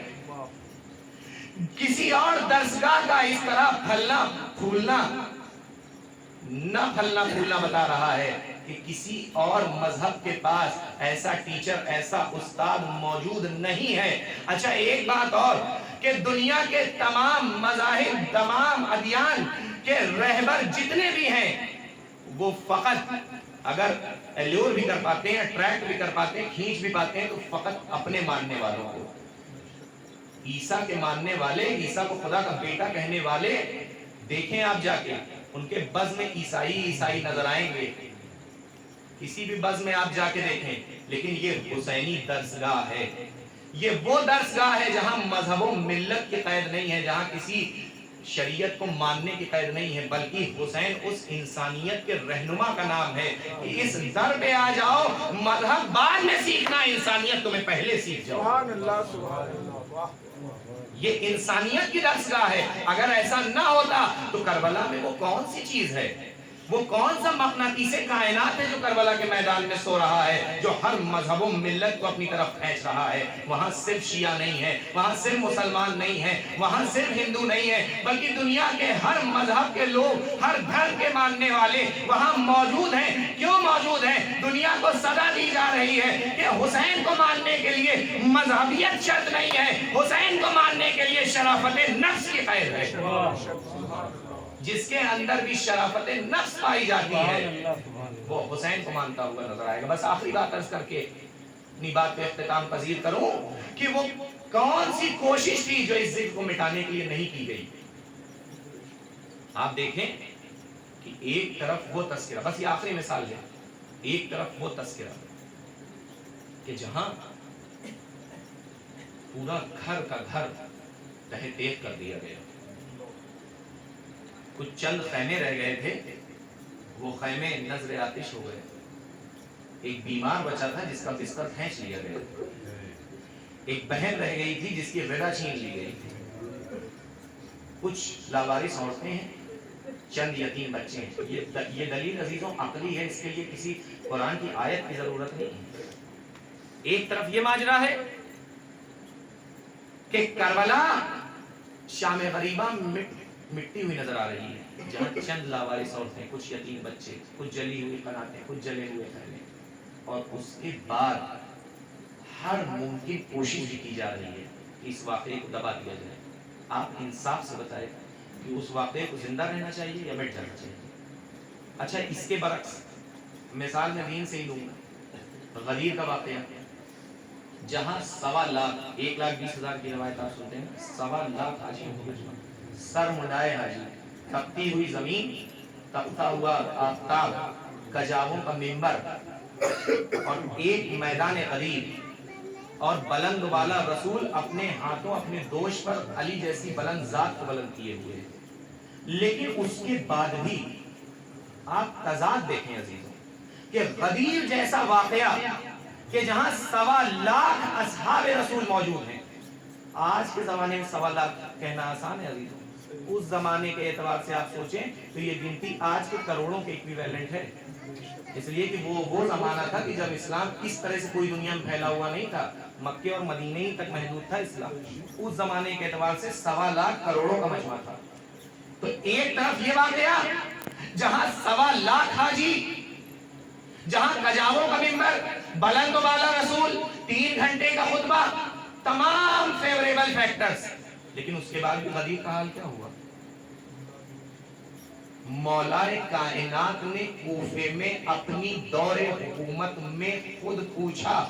A: किसी और दरसगाह का इस तरह फलना फूलना बता रहा है कि किसी और मजहब के पास ऐसा टीचर, ऐसा उस्ताद मौजूद नहीं है। अच्छा, एक बात और कि दुनिया के तमाम मज़ाहिब, तमाम अदियान के रहबर जितने भी हैं, वो फकत अगर एल्योर भी कर पाते हैं, अट्रैक्ट भी कर पाते हैं, खींच भी पाते हैं, तो फकत अपने मानने वालों को। ईसा के मानने वाले, ईसा को खुदा का बेटा कहने वाले, देखें आप जाके, उनके बज़ में ईसाई नजर आएंगे, किसी भी बज़ में आप जाके देखें। लेकिन ये हुसैनी दरसगाह है, ये वो दरसगाह है जहां मजहबों मिल्लत की कैद नहीं है, जहां किसी शरीयत को मानने की कैद नहीं है, बल्कि हुसैन उस इंसानियत के रहनुमा का नाम है कि इस दर पे आ जाओ, मजहब बाद में सीखना, इंसानियत तुम्हें पहले सीख जाओ। ये इंसानियत की दरसगाह है। अगर ऐसा ना होता तो करबला में वो कौन सी चीज है وہ کون سا مقناطیس کائنات ہے جو کربلا کے میدان میں سو رہا ہے، جو ہر مذہب و ملت کو اپنی طرف کھینچ رہا ہے؟ وہاں صرف شیعہ نہیں ہے، وہاں صرف مسلمان نہیں ہے، وہاں صرف ہندو نہیں ہے، بلکہ دنیا کے ہر مذہب کے لوگ، ہر دھرم کے ماننے والے وہاں موجود ہیں۔ کیوں موجود ہیں؟ دنیا کو صدا دی جا رہی ہے کہ حسین کو ماننے کے لیے مذہبیت شرط نہیں ہے، حسین کو ماننے کے لیے شرافت نفس کی قید ہے۔ جس کے اندر بھی شرافت نفس پائی جاتی ہے وہ حسین کو مانتا ہوا نظر آئے گا۔ بس آخری بات عرض کر کے اپنی بات پہ اختتام پذیر کروں کہ وہ کون سی کوشش تھی جو اس ضد کو مٹانے کے لیے نہیں کی گئی؟ آپ دیکھیں کہ ایک طرف وہ تذکرہ، بس یہ آخری مثال ہے، ایک طرف وہ تذکرہ کہ جہاں پورا گھر کا گھر تہہ تیغ کر دیا گیا، کچھ چند خیمے رہ گئے تھے، وہ خیمے نظر آتش ہو گئے، ایک بیمار بچا تھا جس کا بستر کھینچ لیا گیا، ایک بہن رہ گئی تھی جس کی غذا چھین لی گئی تھی، کچھ لاوارث عورتیں ہیں، چند یتیم بچے ہیں۔ یہ دلیل عزیزوں عقلی ہے، اس کے لیے کسی قرآن کی آیت کی ضرورت نہیں ہے۔ ایک طرف یہ ماجرا ہے کہ کربلا شام غریبہ مٹی ہوئی نظر آ رہی ہے، جہاں چند لاوارث عورتیں، کچھ یتیم بچے، کچھ جلی ہوئی قناتیں، کچھ جلے ہوئے خیمے، اور اس کے بعد ہر ممکن کوشش بھی کی جا رہی ہے کہ اس واقعے کو دبا دیا جائے۔ آپ انصاف سے بتائیں کہ اس واقعے کو زندہ رہنا چاہیے یا مٹ جانا چاہیے؟ اچھا، اس کے برعکس مثال میں دین سے ہی لوں گا، غدیر کا واقعہ، جہاں 1.25 لاکھ 1,20,000 کی روایت آپ سنتے ہیں، 1.25 لاکھ حاجیوں کو مجمع، سر منڈائے حاجی، تپتی ہوئی زمین، تپتا ہوا آفتاب، کجاووں کا منبر، اور ایک میدان غدیر، اور بلند بالا رسول اپنے ہاتھوں اپنے دوش پر علی جیسی بلند ذات کو بلند کیے ہوئے، لیکن اس کے بعد بھی آپ تضاد دیکھیں عزیزوں کہ غدیر جیسا واقعہ کہ جہاں 1.25 لاکھ اصحاب رسول موجود ہیں۔ آج کے زمانے میں 1.25 لاکھ کہنا آسان ہے عزیزوں، اس زمانے کے اعتبار سے آپ سوچیں تو یہ گنتی آج کے کروڑوں کے ایکویویلنٹ ہے، اس لیے کہ وہ زمانہ تھا کہ جب اسلام اس طرح سے کوئی دنیا میں پھیلا ہوا نہیں تھا، مکے اور مدینے ہی تک محدود تھا اسلام، اس زمانے کے اعتبار سے 1.25 لاکھ کروڑوں کا مجمع تھا۔ تو ایک طرف یہ واقعہ جہاں 1.25 لاکھ حاجی، جہاں کجاووں کا منبر، بلند و بالا رسول، 3 گھنٹے کا خطبہ، تمام فیوریبل فیکٹرز، لیکن اس کے بعد بھی غدیر کا حال کیا ہوا؟ مولا کائنات نے کوفے میں اپنی دور حکومت میں خود پوچھا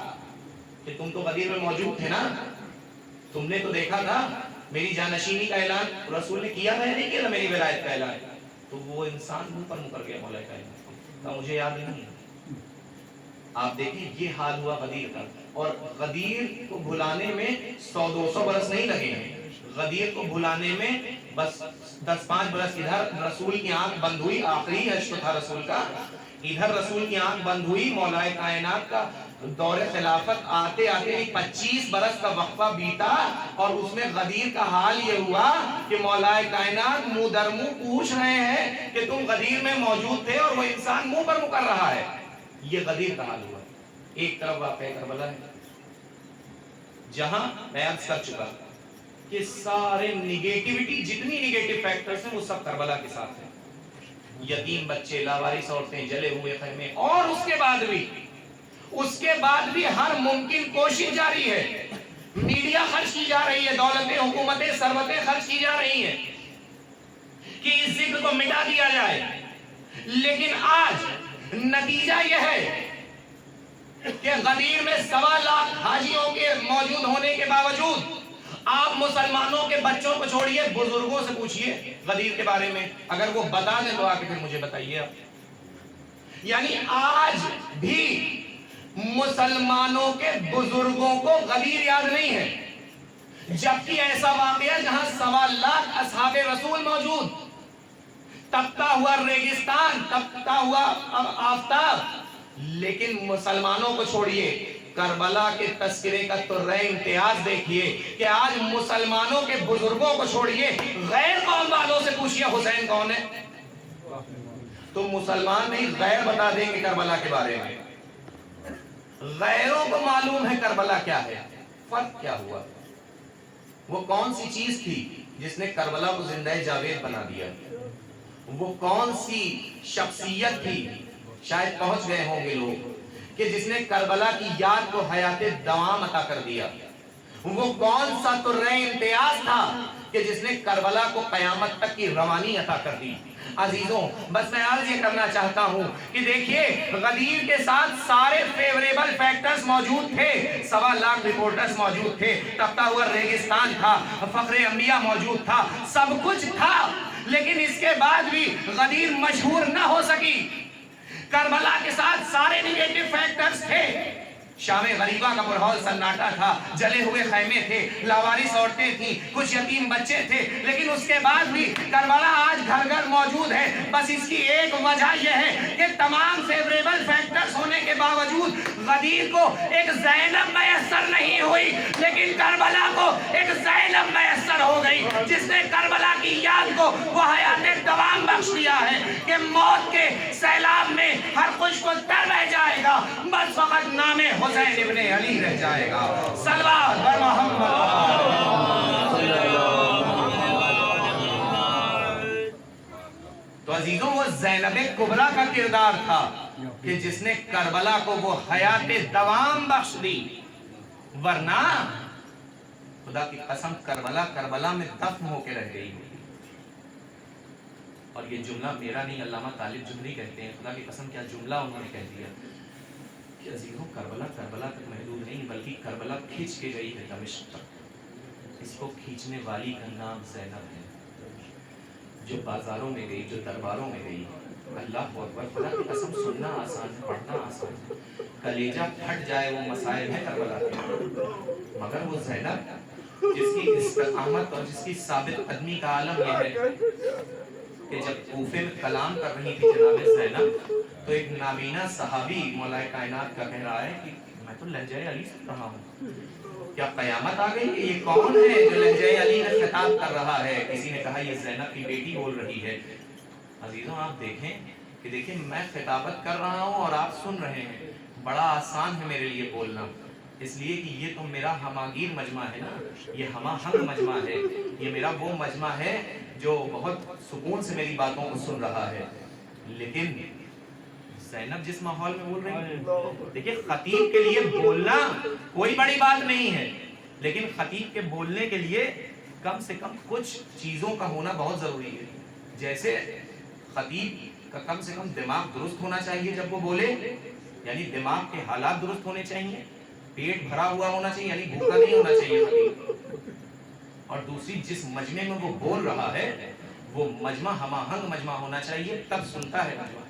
A: کہ تم تو غدیر میں موجود تھے نا، تم نے تو دیکھا تھا میری جانشینی کا اعلان رسول نے کیا ہے، نہیں کیا میری ولایت کا اعلان؟ تو وہ انسان منہ پر مکر گیا مولا کائنات کا، مجھے یاد نہیں ہے۔ آپ دیکھیں یہ حال ہوا غدیر کا، اور غدیر کو بھلانے میں 100-200 برس نہیں لگے ہیں، غدیر کو بھلانے میں بس 10-5 برس ادھر رسول کی آنکھ بند ہوئی، آخری حشر تھا رسول کا، ادھر رسول کی آنکھ بند ہوئی، مولا کائنات کا دور خلافت آتے آتے 25 برس کا وقفہ بیتا، اور اس میں غدیر کا حال یہ ہوا کہ مولا کائنات منہ در منہ پوچھ رہے ہیں کہ تم غدیر میں موجود تھے، اور وہ انسان منہ پر مکر رہا ہے۔ یہ غدیر کا حال ہوا۔ ایک طرف واقعہ کربلا ہے جہاں میں عرض کر چکا کہ سارے نگیٹیوٹی، جتنی نگیٹو فیکٹرز ہیں وہ سب کربلا کے ساتھ ہیں، یتیم بچے، لاوارث عورتیں، جلے ہوئے خیمے، اور اس کے بعد بھی ہر ممکن کوشش جاری ہے، میڈیا خرچ کی جا رہی ہے، دولتیں، حکومتیں، ثروتیں خرچ کی جا رہی ہیں کہ اس ذکر کو مٹا دیا جائے، لیکن آج نتیجہ یہ ہے کہ غدیر میں 1.25 لاکھ حاجیوں کے موجود ہونے کے باوجود آپ مسلمانوں کے بچوں کو چھوڑیے، بزرگوں سے پوچھئے غدیر کے بارے میں، اگر وہ بتا دیں تو آ کے پھر مجھے بتائیے آپ۔ یعنی آج بھی مسلمانوں کے بزرگوں کو غدیر یاد نہیں ہے، جبکہ ایسا واقعہ جہاں 1.25 لاکھ اصحاب رسول موجود، تپتا ہوا ریگستان، تپتا ہوا آفتاب، لیکن مسلمانوں کو چھوڑیے، کربلا کے تذکرے کا ترہ امتیاز دیکھیے کہ آج مسلمانوں کے بزرگوں کو چھوڑیے، غیر قوم والوں سے پوچھئے حسین کون ہے؟ तुम मुसलमान नहीं, गैर बता देंगे करबला के बारे में। गैरों को मालूम है करबला क्या है, फर्क क्या हुआ, वो कौन सी चीज थी जिसने करबला को जिंदा जावेद बना दिया, वो कौन सी शख्सियत थी, शायद पहुंच गए होंगे लोग, कि जिसने करबला की याद को हयाते दवाम अता कर दिया। वो कौन सा तुर्रे इम्तियाज था कि जिसने करबला को कयामत तक की रवानी अता कर दी। अजीजों, बस मैं अर्ज ये करना चाहता हूँ कि देखिए, गदीर के साथ सारे फेवरेबल फैक्टर्स मौजूद थे, 1.25 लाख रिपोर्टर्स मौजूद थे, तपता हुआ रेगिस्तान था, फखरे अंबिया मौजूद था, सब कुछ था, लेकिन इसके बाद भी गदीर मशहूर न हो सकी। करबला के साथ सारे निगेटिव फैक्टर्स थे। शाम गरीबा का माहौल सन्नाटा था, जले हुए खैमे थे, लावारिस औरतें थी, कुछ यतीम बच्चे थे, लेकिन उसके बाद भी करबला आज घर घर मौजूद है। बस इसकी एक वजह यह है कि तमाम फेवरेबल फैक्टर्स होने के बावजूद गदीर को एक ज़ैनब मैसर नहीं हुई, लेकिन करबला को एक ज़ैनब मैसर हो गई, जिसने करबला की याद को वो हयात दवाम बख्श दिया है कि मौत के सैलाब में हर कुछ को तर रह जाएगा, बस फकत नामे हुसैन इब्ने अली रह जाएगा। सल्लल्लाहु अलैहि मोहम्मद। तो अजीजों, वो ज़ैनब कुबरा का किरदार था कि जिसने करबला को वो हयाते दवाम बख्श दी, वरना खुदा की कसम करबला में दफन होके रह गई। और ये जुमला मेरा नहीं, अल्लामा तालिब जुमरी कहते हैं, खुदा की कसम क्या जुमला उन्होंने कह दिया कि अजीजों, करबला तक महदूद नहीं, बल्कि करबला खींच के गई है दमिश्क तक। इसको खींचने वाली का नाम ज़ैनब है, जो बाजारों में गई, जो दरबारों में गई। अल्लाह अकबर, खुदा की कसम सुनना आसान है, पढ़ना आसान है, कलेजा फट जाए वो मसाइल है करबला के। मगर वो ज़ैनब जिसकी इस्तिकामत और जिसकी साबित कदमी का आलम यह है कि जब कूफे में कलाम कर रही थी जनाब ज़ैनब, तो एक नाबीना सहाबी मौलाए कायनात का कह रहा है कि मैं तो लहजे अली सुन रहा हूँ, क्या कयामत आ गई? ये कौन है जो लहजे अली में खिताब कर रहा है? किसी ने कहा ये ज़ैनब की बेटी बोल रही है। अजीजों, आप देखें कि देखिए, मैं खिताबत कर रहा हूँ और आप सुन रहे हैं। बड़ा आसान है मेरे लिए बोलना, इसलिए कि ये तो मेरा हमागीर मजमा है ना, ये हमाहंग मजमा है, ये मेरा वो मजमा है जो बहुत सुकून से मेरी बातों को सुन रहा है। लेकिन ज़ैनब जिस माहौल में बोल रही है, देखिए, खतीब के लिए बोलना कोई बड़ी बात नहीं है, लेकिन खतीब के बोलने के लिए कम से कम कुछ चीज़ों का होना बहुत ज़रूरी है। जैसे खतीब का कम से कम दिमाग दुरुस्त होना चाहिए जब वो बोले, यानी दिमाग के हालात दुरुस्त होने चाहिए, पेट भरा हुआ होना चाहिए, यानी भूखा नहीं होना चाहिए खतीब। और दूसरी, जिस मजमे में वो बोल रहा है वो मजमा हमाहंग मजमा होना चाहिए, तब सुनता है मजमा,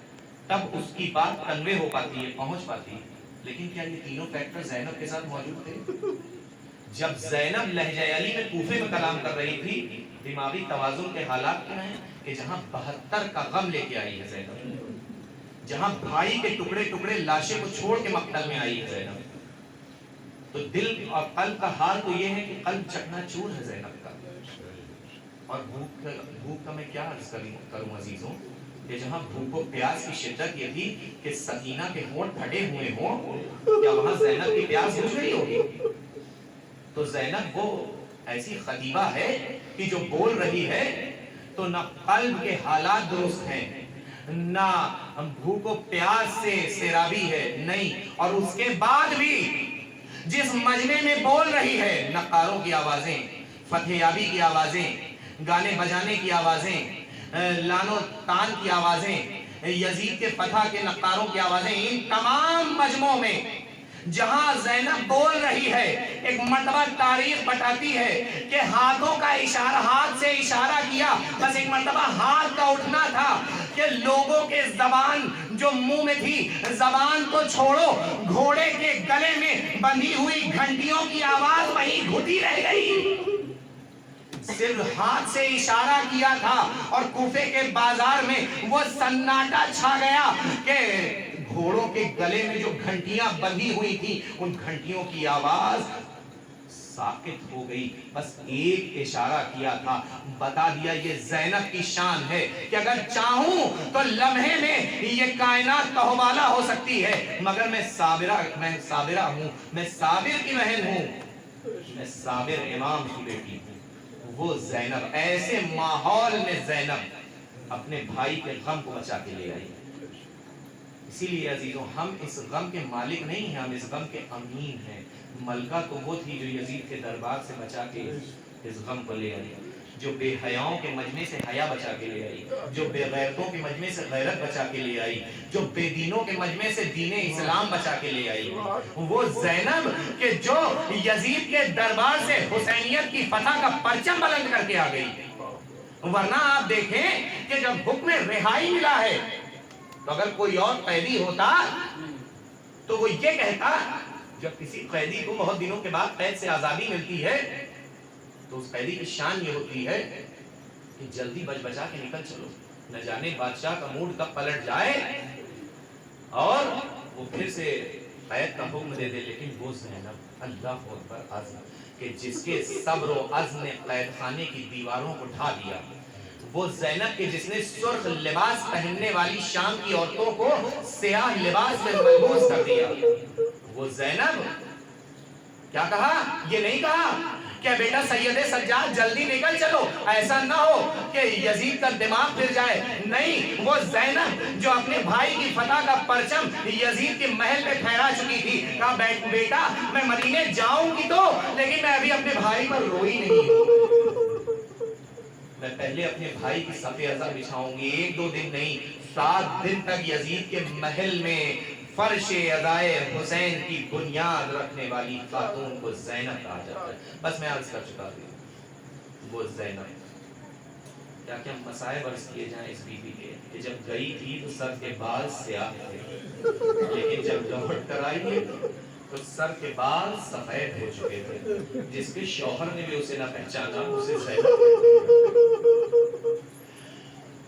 A: तब उसकी बात कन्वे हो पाती है, पहुंच पाती है। लेकिन क्या ये तीनों फैक्टर ज़ैनब के साथ मौजूद थे? जब ज़ैनब लहजे अली में कूफे में कलाम कर रही थी, दिमागी तवाज़ुन के हालात क्या हैं कि जहां 72 का गम लेके आई है ज़ैनब, जहां भाई के टुकड़े टुकड़े लाशें को छोड़ के मक्तल में आई है ज़ैनब, तो दिल और कल्ब का हाल तो ये है कि कल्ब चकनाचूर है ज़ैनब का। और भूख का मैं क्या अर्ज करूं अजीजों, कि जहां भूख और प्यास की शिद्दत ये थी कि सकीना के होंठ फटे हुए हों, क्या वहां ज़ैनब की प्यास बुझ गई होगी? तो ज़ैनब वो ऐसी खतीबा है कि जो बोल रही है तो ना कल्ब के हालात दुरुस्त हैं, ना भूख और प्यास से सैराबी है, नहीं। और उसके बाद भी जिस मजमे में बोल रही है, नक्कारों की आवाजें, फतेयाबी की आवाजें, गाने बजाने की आवाजें, लानो तान की आवाजें, यजीद के फतह के नक्कारों की आवाजें, इन तमाम मजमों में जहां ज़ैनब बोल रही है, एक मर्तबा तारीख बताती है कि हाथों का इशारा, हाथ से इशारा किया, बस एक मर्तबा हाथ का उठना था कि लोगों के जबान जो मुंह में थी, जबान तो छोड़ो, घोड़े के गले में बंधी हुई घंटियों की आवाज वहीं घुटी रह गई। सिर्फ हाथ से इशारा किया था और कूफे के बाजार में वो सन्नाटा छा गया कि घोड़ों के गले में जो घंटियां बंधी हुई थी, उन घंटियों की आवाज साकित हो गई। बस एक इशारा किया था, बता दिया ये ज़ैनब की शान है कि अगर चाहूं तो लम्हे में ये कायनात तहवाला हो सकती है, मगर मैं साबिरा हूं, मैं साबिर की बहन हूं, मैं साबिर इमाम की बेटी हूं। वो ज़ैनब, ऐसे माहौल में ज़ैनब अपने भाई के गम को बचा के ले आई। इसीलिए अजीजों, हम इस गम के मालिक नहीं हैं, हम इस गम के अमीन हैं। मलका तो वो थी जो यजीद के दरबार से बचा के इस गम को ले आई, जो बेहयाओं के मजमे से हया बचा के ले आई, जो बेगैरतों के मजमे से गैरत बचा के ले आई, जो बेदीनों के मजमे से दीने इस्लाम बचा के ले आई। वो ज़ैनब के जो यजीद के दरबार से हुसैनियत की फतह का परचम बुलंद करके आ गई। वरना आप देखें कि जब हुक्म रिहाई मिला है, तो अगर कोई और कैदी होता तो वो ये कहता, जब किसी कैदी को बहुत दिनों के बाद कैद से आजादी मिलती है, तो उस कैदी की शान ये होती है कि जल्दी बच बचा के निकल चलो, न जाने बादशाह का मूड कब पलट जाए और वो फिर से कैद का हुक्म दे दे। लेकिन वो ज़ैनब, अल्लाह अकबर, अज़्म कि जिसके सब्र और अज़्म ने कैद खाने की दीवारों को ढा दिया, वो ज़ैनब के जिसने सुर्ख लिबास पहनने वाली शाम की औरतों को स्याह लिबास में मलबूस कर दिया। वो ज़ैनब क्या कहा? ये नहीं कहा कि बेटा सैयद सज्जाद जल्दी निकल चलो, ऐसा ना हो कि यजीद का दिमाग फिर जाए। नहीं, वो ज़ैनब जो अपने भाई की फतह का परचम यजीद के महल में फहरा चुकी थी, कहा बेटा मैं मदीने जाऊंगी तो, लेकिन मैं अभी अपने भाई पर रोई नहीं, मैं पहले अपने भाई की सफ़े अज़ा बिछाऊंगी। 1-2 दिन नहीं, 7 दिन तक यजीद के महल में फर्शे अदाए हुसैन की बुनियाद रखने वाली खातून को ज़ैनब कहा जाता है। बस मैं अर्ज कर चुका हूँ, वो ज़ैनब, क्या क्या मसाइब अर्ज किए जाएं इस बीवी के, कि जब गई थी तो सर के बाल स्याह थे, लेकिन जब लौट कर आई है तो सर के बाल सफेद हो चुके थे। जिसके शौहर ने भी उसे न पहचाना, उसे ज़ैनब।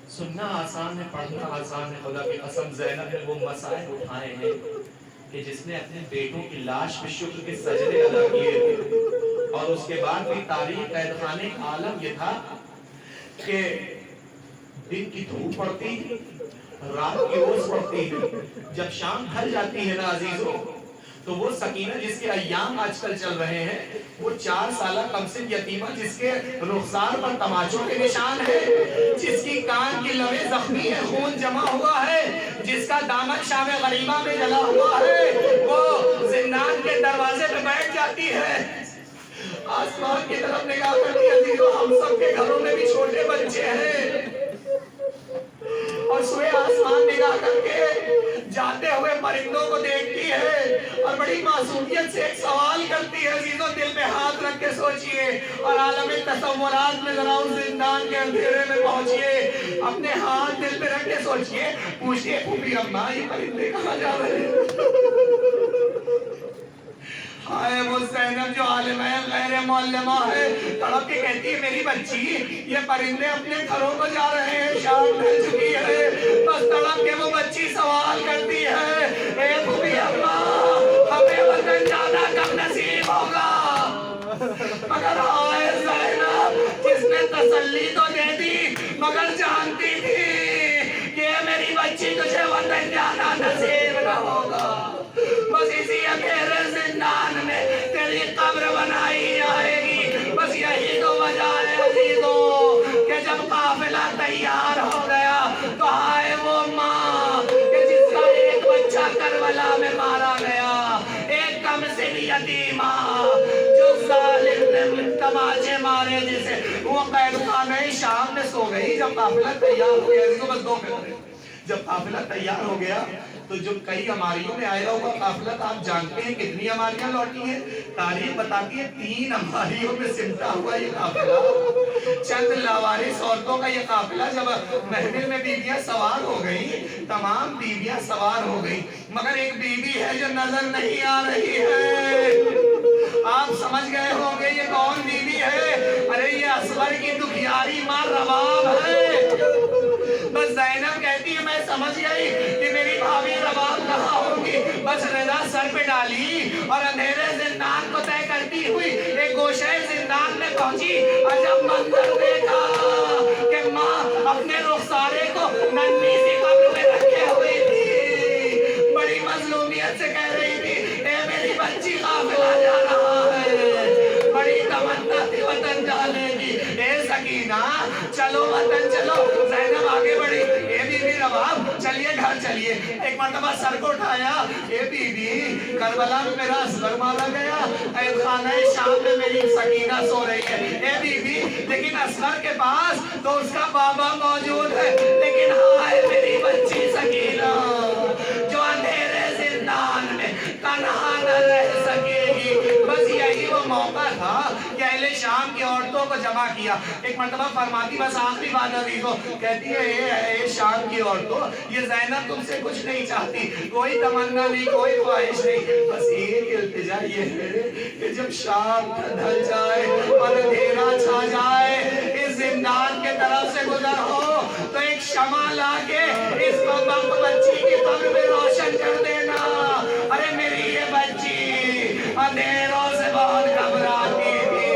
A: सुनना आसान है, पढ़ना आसान है। खुदा की कसम, ज़ैनब ने वो मसाइल उठाए हैं कि जिसने अपने बेटों की लाश पे शुक्र के सजदे अदा किए थे, और उसके बाद भी तारीख कैद खाने का आलम ये था कि दिन की धूप पड़ती, रात की ओस पड़ती, जब शाम ढल जाती है ना अजीजों, तो वो सकीना जिसके अय्याम आजकल चल रहे हैं, वो 4 साल कमसिन यतीमा जिसके रुखसार पर तमाचों के निशान है, जिसकी कान की लबें जख्मी है, खून जमा हुआ है, जिसका दामन शाम गरीबा में जला हुआ है, वो जिंदान के दरवाजे पे बैठ जाती है, आसमान की तरफ निगाह करती है। हम सबके घरों में भी छोटे बच्चे हैं, और सुबह आसमान निगाह करके जाते हुए परिंदों को देखती है और बड़ी मासूमियत से एक सवाल करती है। अजीजों, दिल पे हाथ रख के सोचिए और आलम तसव्वुरात में जरा उस जिंदान के अंधेरे में पहुंचिए, अपने हाथ दिल पे रख के सोचिए, पूछिए फूफी अम्मा ये परिंदे कहाँ जा रहे हैं? हाय वो ज़ैनब जो आलिम है, गैर मुअल्लिमा है, तड़प के कहती है मेरी बच्ची, ये परिंदे अपने घरों को जा रहे हैं, शाम ढल चुकी है। बस तड़प के वो बच्ची सवाल करती है, ए फूफी अम्मा हमें वतन जाना कब नसीब होगा? मगर हाय ज़ैनब, जिसने तसल्ली तो दे दी, मगर जानती थी कि मेरी बच्ची तुझे वतन जाना नसीब न होगा। बस इसी अंधेरे जिंदान में तेरी कब्र बनाई जाएगी। बस यही तो वजह है अजीजों कि जब काफिला तैयार हो गया तो हाय वो माँ कि जिसका एक बच्चा करबला में मारा गया, एक कमसिन यतीमा जो जालिम ने तमाचे मारे जिसे, वो कैदखाने शाम में सो गई। जब काफिला तैयार हो गया, बस 2 मिनट, जब काफिला तैयार हो गया तो जो कई अमारियों में आया हुआ काफिला, तो आप जानते हैं कितनी अमारियां लौटी हैं? तारीख बताती है 3 अमारियों में सिमटा हुआ ये काफिला, चंद लावारिस औरतों का ये काफिला। जब महफिल में बीवियां सवार हो गई, तमाम बीवियां सवार हो गई, मगर एक बीवी है जो नजर नहीं आ रही है। आप समझ गए होंगे ये कौन बीवी है? अरे ये असगर की दुखियारी मां रबाब है। बस ज़ैनब कहती है मैं समझ गई कि मेरी भाभी रबाब कहाँ होगी। बस रज़ा सर पे डाली और अंधेरे जिंदान को तय करती चलती हुई एक गोशे जिंदान में पहुंची और जब मंजर देखा कि माँ अपने रुखसारे को नन्ही सी कब्र में रखे हुई थी, बड़ी मजलूमियत से कह रही थी, ए मेरी बच्ची काफिला जा रहा है, बड़ी तमन्ना थी वतन जाने की, ए सकीना चलो वतन चलो। ज़ैनब आगे बढ़ी, ए बीबी रबाब चलिए घर चलिए। एक मर्तबा सर को उठाया, ए बीबी करबला में मेरा असगर मारा गया, ए खाना शाम में मेरी सकीना सो रही है। ए बीबी लेकिन असगर के पास तो उसका बाबा मौजूद है, लेकिन हाय मेरी बच्ची सकीना जो अंधेरे जिंदान में तन्हा न रह सकेगी। बस यही वो मौका था कि अहले शाम की औरतों को जमा किया। एक मर्तबा फरमाती, बस आखिरी बात अभी को कहती है, ये शाम की औरतों, ये ज़ैनब तुमसे कुछ नहीं चाहती, कोई तमन्ना नहीं, कोई ख्वाहिश नहीं, बस एक इल्तिजा ये है कि जब शाम ढल जाए और अंधेरा छा जाए, इस जिंदान के तरफ से गुजर हो तो एक शमा लाके इस बच्ची की कब्र में रोशन कर देना। अरे मेरी ये बच्ची अंधेरों से बहुत घबराती थी,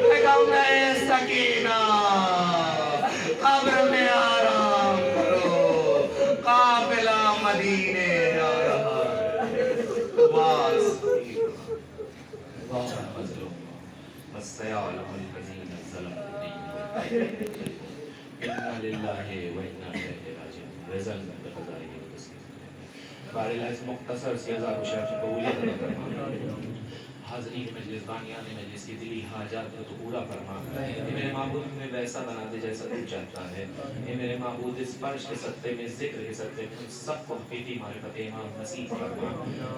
A: मैं कहूँगा सकीना कब्र में आराम करो, काफिला मदीने आ रहा है। हाज़रीन मजलिस बानियान मजलिस की दिली हाजात को तो पूरा फरमा। ये मेरे माबूद में वैसा बना दे जैसा तू चाहता है। ये मेरे माबूद इस फर्श के सत्ते में, जिक्र के सत्ते में सबको हकीकी मारिफत ईमान नसीब फरमा।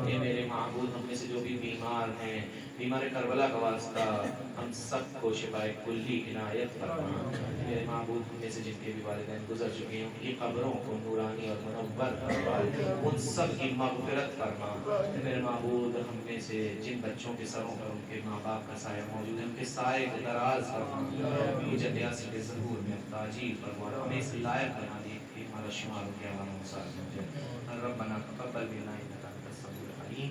A: ये मेरे माबूद हम में से जो भी बीमार हैं, बीमार करबला का वास्ता, हम सबको शिफाए कुल्ली इनायत फरमा। मेरे माबूद हम में से जिनके भी वालिदैन गुजर चुके हैं, उनकी कब्रों को नूरानी और मुनव्वर फरमा, उन सब की मग़फ़िरत फरमा। मेरे माबूद हम में से जिन बच्चों के सरों पर उनके माँ बाप का साया मौजूद है, उनके साए को दराज फरमा, मुझे न्यासी के ज़हूर में ताजील फरमा, हमें इस लायक बना दिए कि हमारा शुमार के हमारा मुसार मुझे रब्बना तक़ब्बल मिन्ना इन्नका अंतस समीउल अलीम।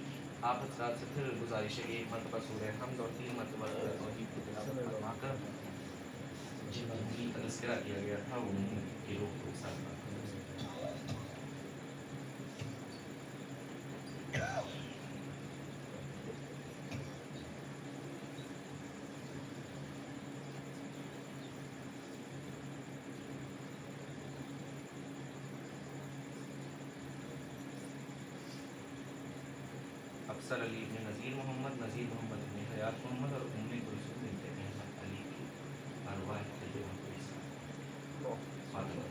A: आप हज़रात से फिर गुजारिश है कि एक मरतबा सूरह हमद और 3 मरतबा तौहीद की तिलावत फरमाकर जिनकी तज़किरा किया गया था उनकी रूह को साथ अफसर अली इब्न नज़ीर मोहम्मद, नज़ीर मोहम्मद इब्न हयात मोहम्मद और उम्मे कुलसूम बिन्त अहमद अली की अरवाह के लिए फातिमा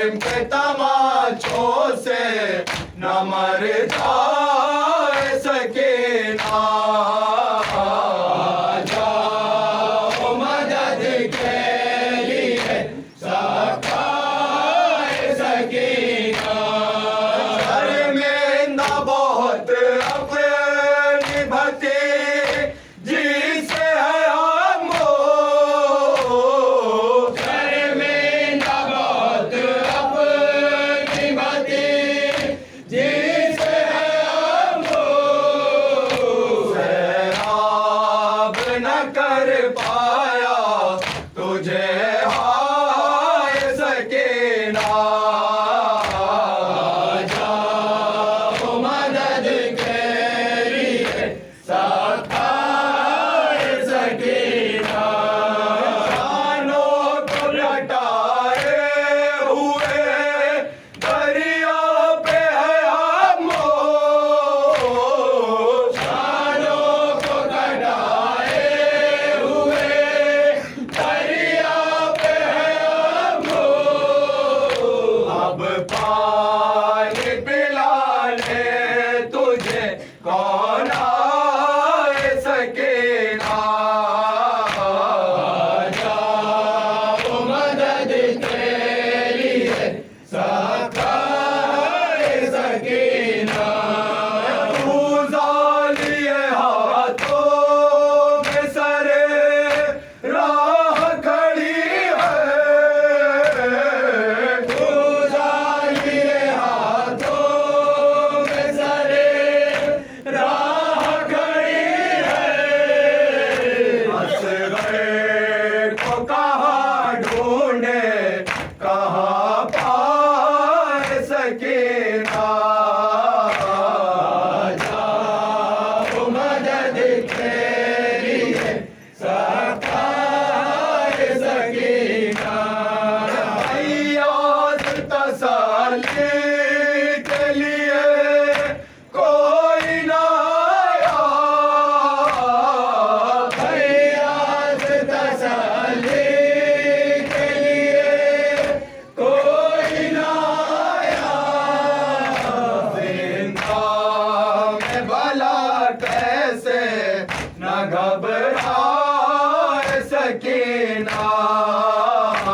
E: जालिम के तमाचों से न मर जाए सकीना आ जाओ मदद के लिए सखाए सकीना शर्मिंदा बहुत अपनी भतीजी से है हमको शर्मिंदा बहुत अपनी भतीजी से है हमको सैराब न कर पाया तुझे हाय सकीना आ जाओ मदद के लिए सखाए सकीना शानों को लटाए हुए दरिया पे है हमो शानों को लटाए हुए दरिया पे है हमो अब पानी पिलाने तुझे कौन आए सकीना आ जाओ मदद के लिए सखाए सकीना तू जालिए हाथों में सरे राह खड़ी है तू जालिए हाथों में सरे राह खड़ी है असगर को कहाँ ढूंढे कहाँ पाए सकीना आ जाओ मदद के लिए सखाए सकीना अय्याज तसल्ली के लिए कोई ना आया अय्याज तसल्ली के लिए कोई ना आया जिंदा में भला कैसे न घबराए सकीना आ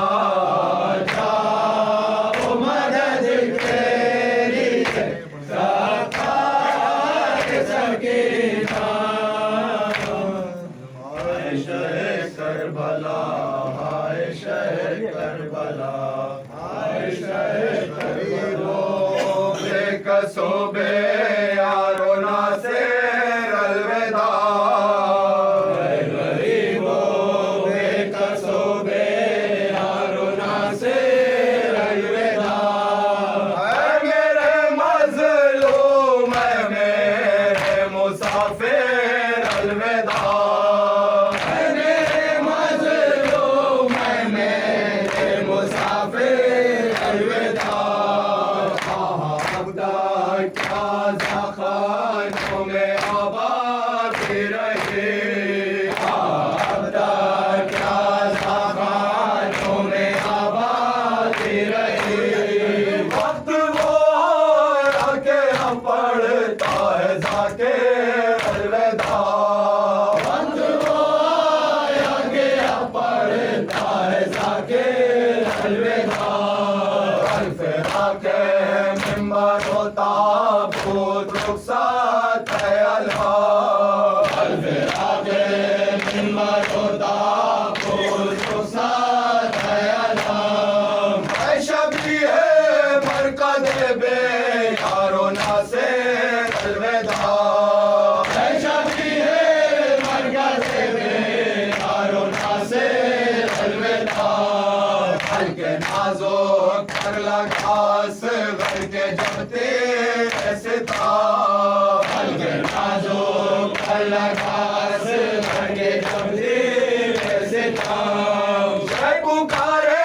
E: जाओ मदद के लिए सखाए सकीना हाय शह करबला हाय शह करबला हाय शह करबला बेकसो बे यारो ना से अलविदा गरीबो बेकसो बे यारो ना से अलविदा है मेरे मजलूम है मेरे मुसाफिर अलविदा है मेरे मजलूम है मेरे मुसाफिर अलविदा अब्दा क्या ज़ख़ानों में आबाद रहे अब्दा क्या ज़ख़ानों में आबाद रहे वक्त वो आके हम पढ़ता है जाके अलविदा वक्त वो आके हम पढ़ता है जाके अलविदा अलफिरा के मिंबर होता बहुत रुखसात है अल्लाह अलफिरा के मिंबर होता बहुत रुखसात है अल्लाह ऐ शबी है मरकद बे यारो ना से अलविदा ऐ शबी है मरकद बे यारो ना से अलविदा हल्के नाजुक कर लगास घर के जब तेरे सिता हल्के नाजुक कर लगास घर के जब तेरे सिता जय पुकारे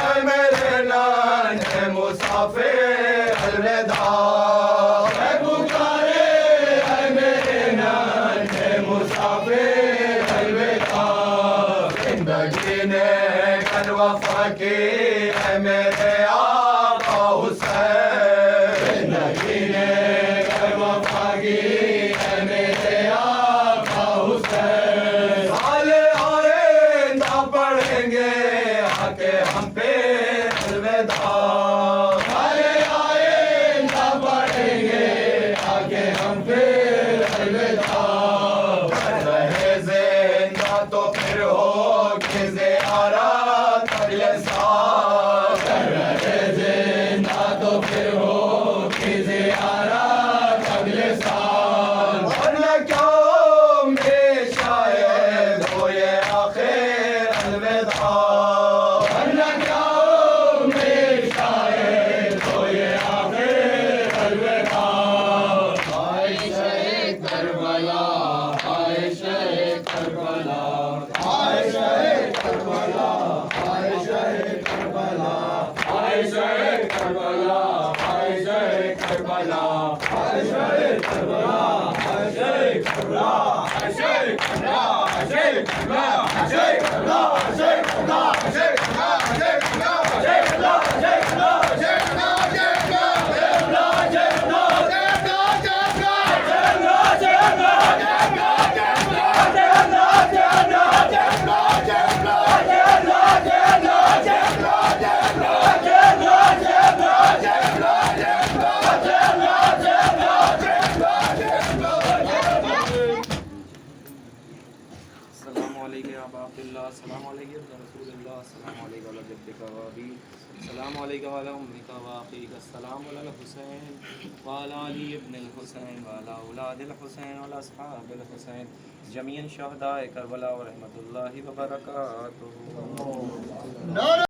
E: ऐ मेरे नाने मुसाफिर अलविदा जय पुकारे ऐ मेरे नाने मुसाफिर अलविदा जिंदगी ने कर वफा की है मेरे کربلا ہائے جے کربلا ہائے جے کربلا ہائے جے کربلا ہائے جے کربلا ہائے جے کربلا ہائے جے کربلا ہائے جے کربلا ہائے جے کربلا ہائے جے کربلا ہائے جے کربلا ہائے جے کربلا ہائے جے
A: السلام علیکم یا ابا عبداللہ، السلام علیکم یا رسول اللہ، السلام علیکم علی جدک و ابی، السلام علیکم علی امک و اخیک، السلام علی الحسین وعلی علی ابن الحسین وعلی اولاد الحسین وعلی اصحاب الحسین جمیعاً شہداء کربلا و رحمۃ اللہ وبرکاتہ۔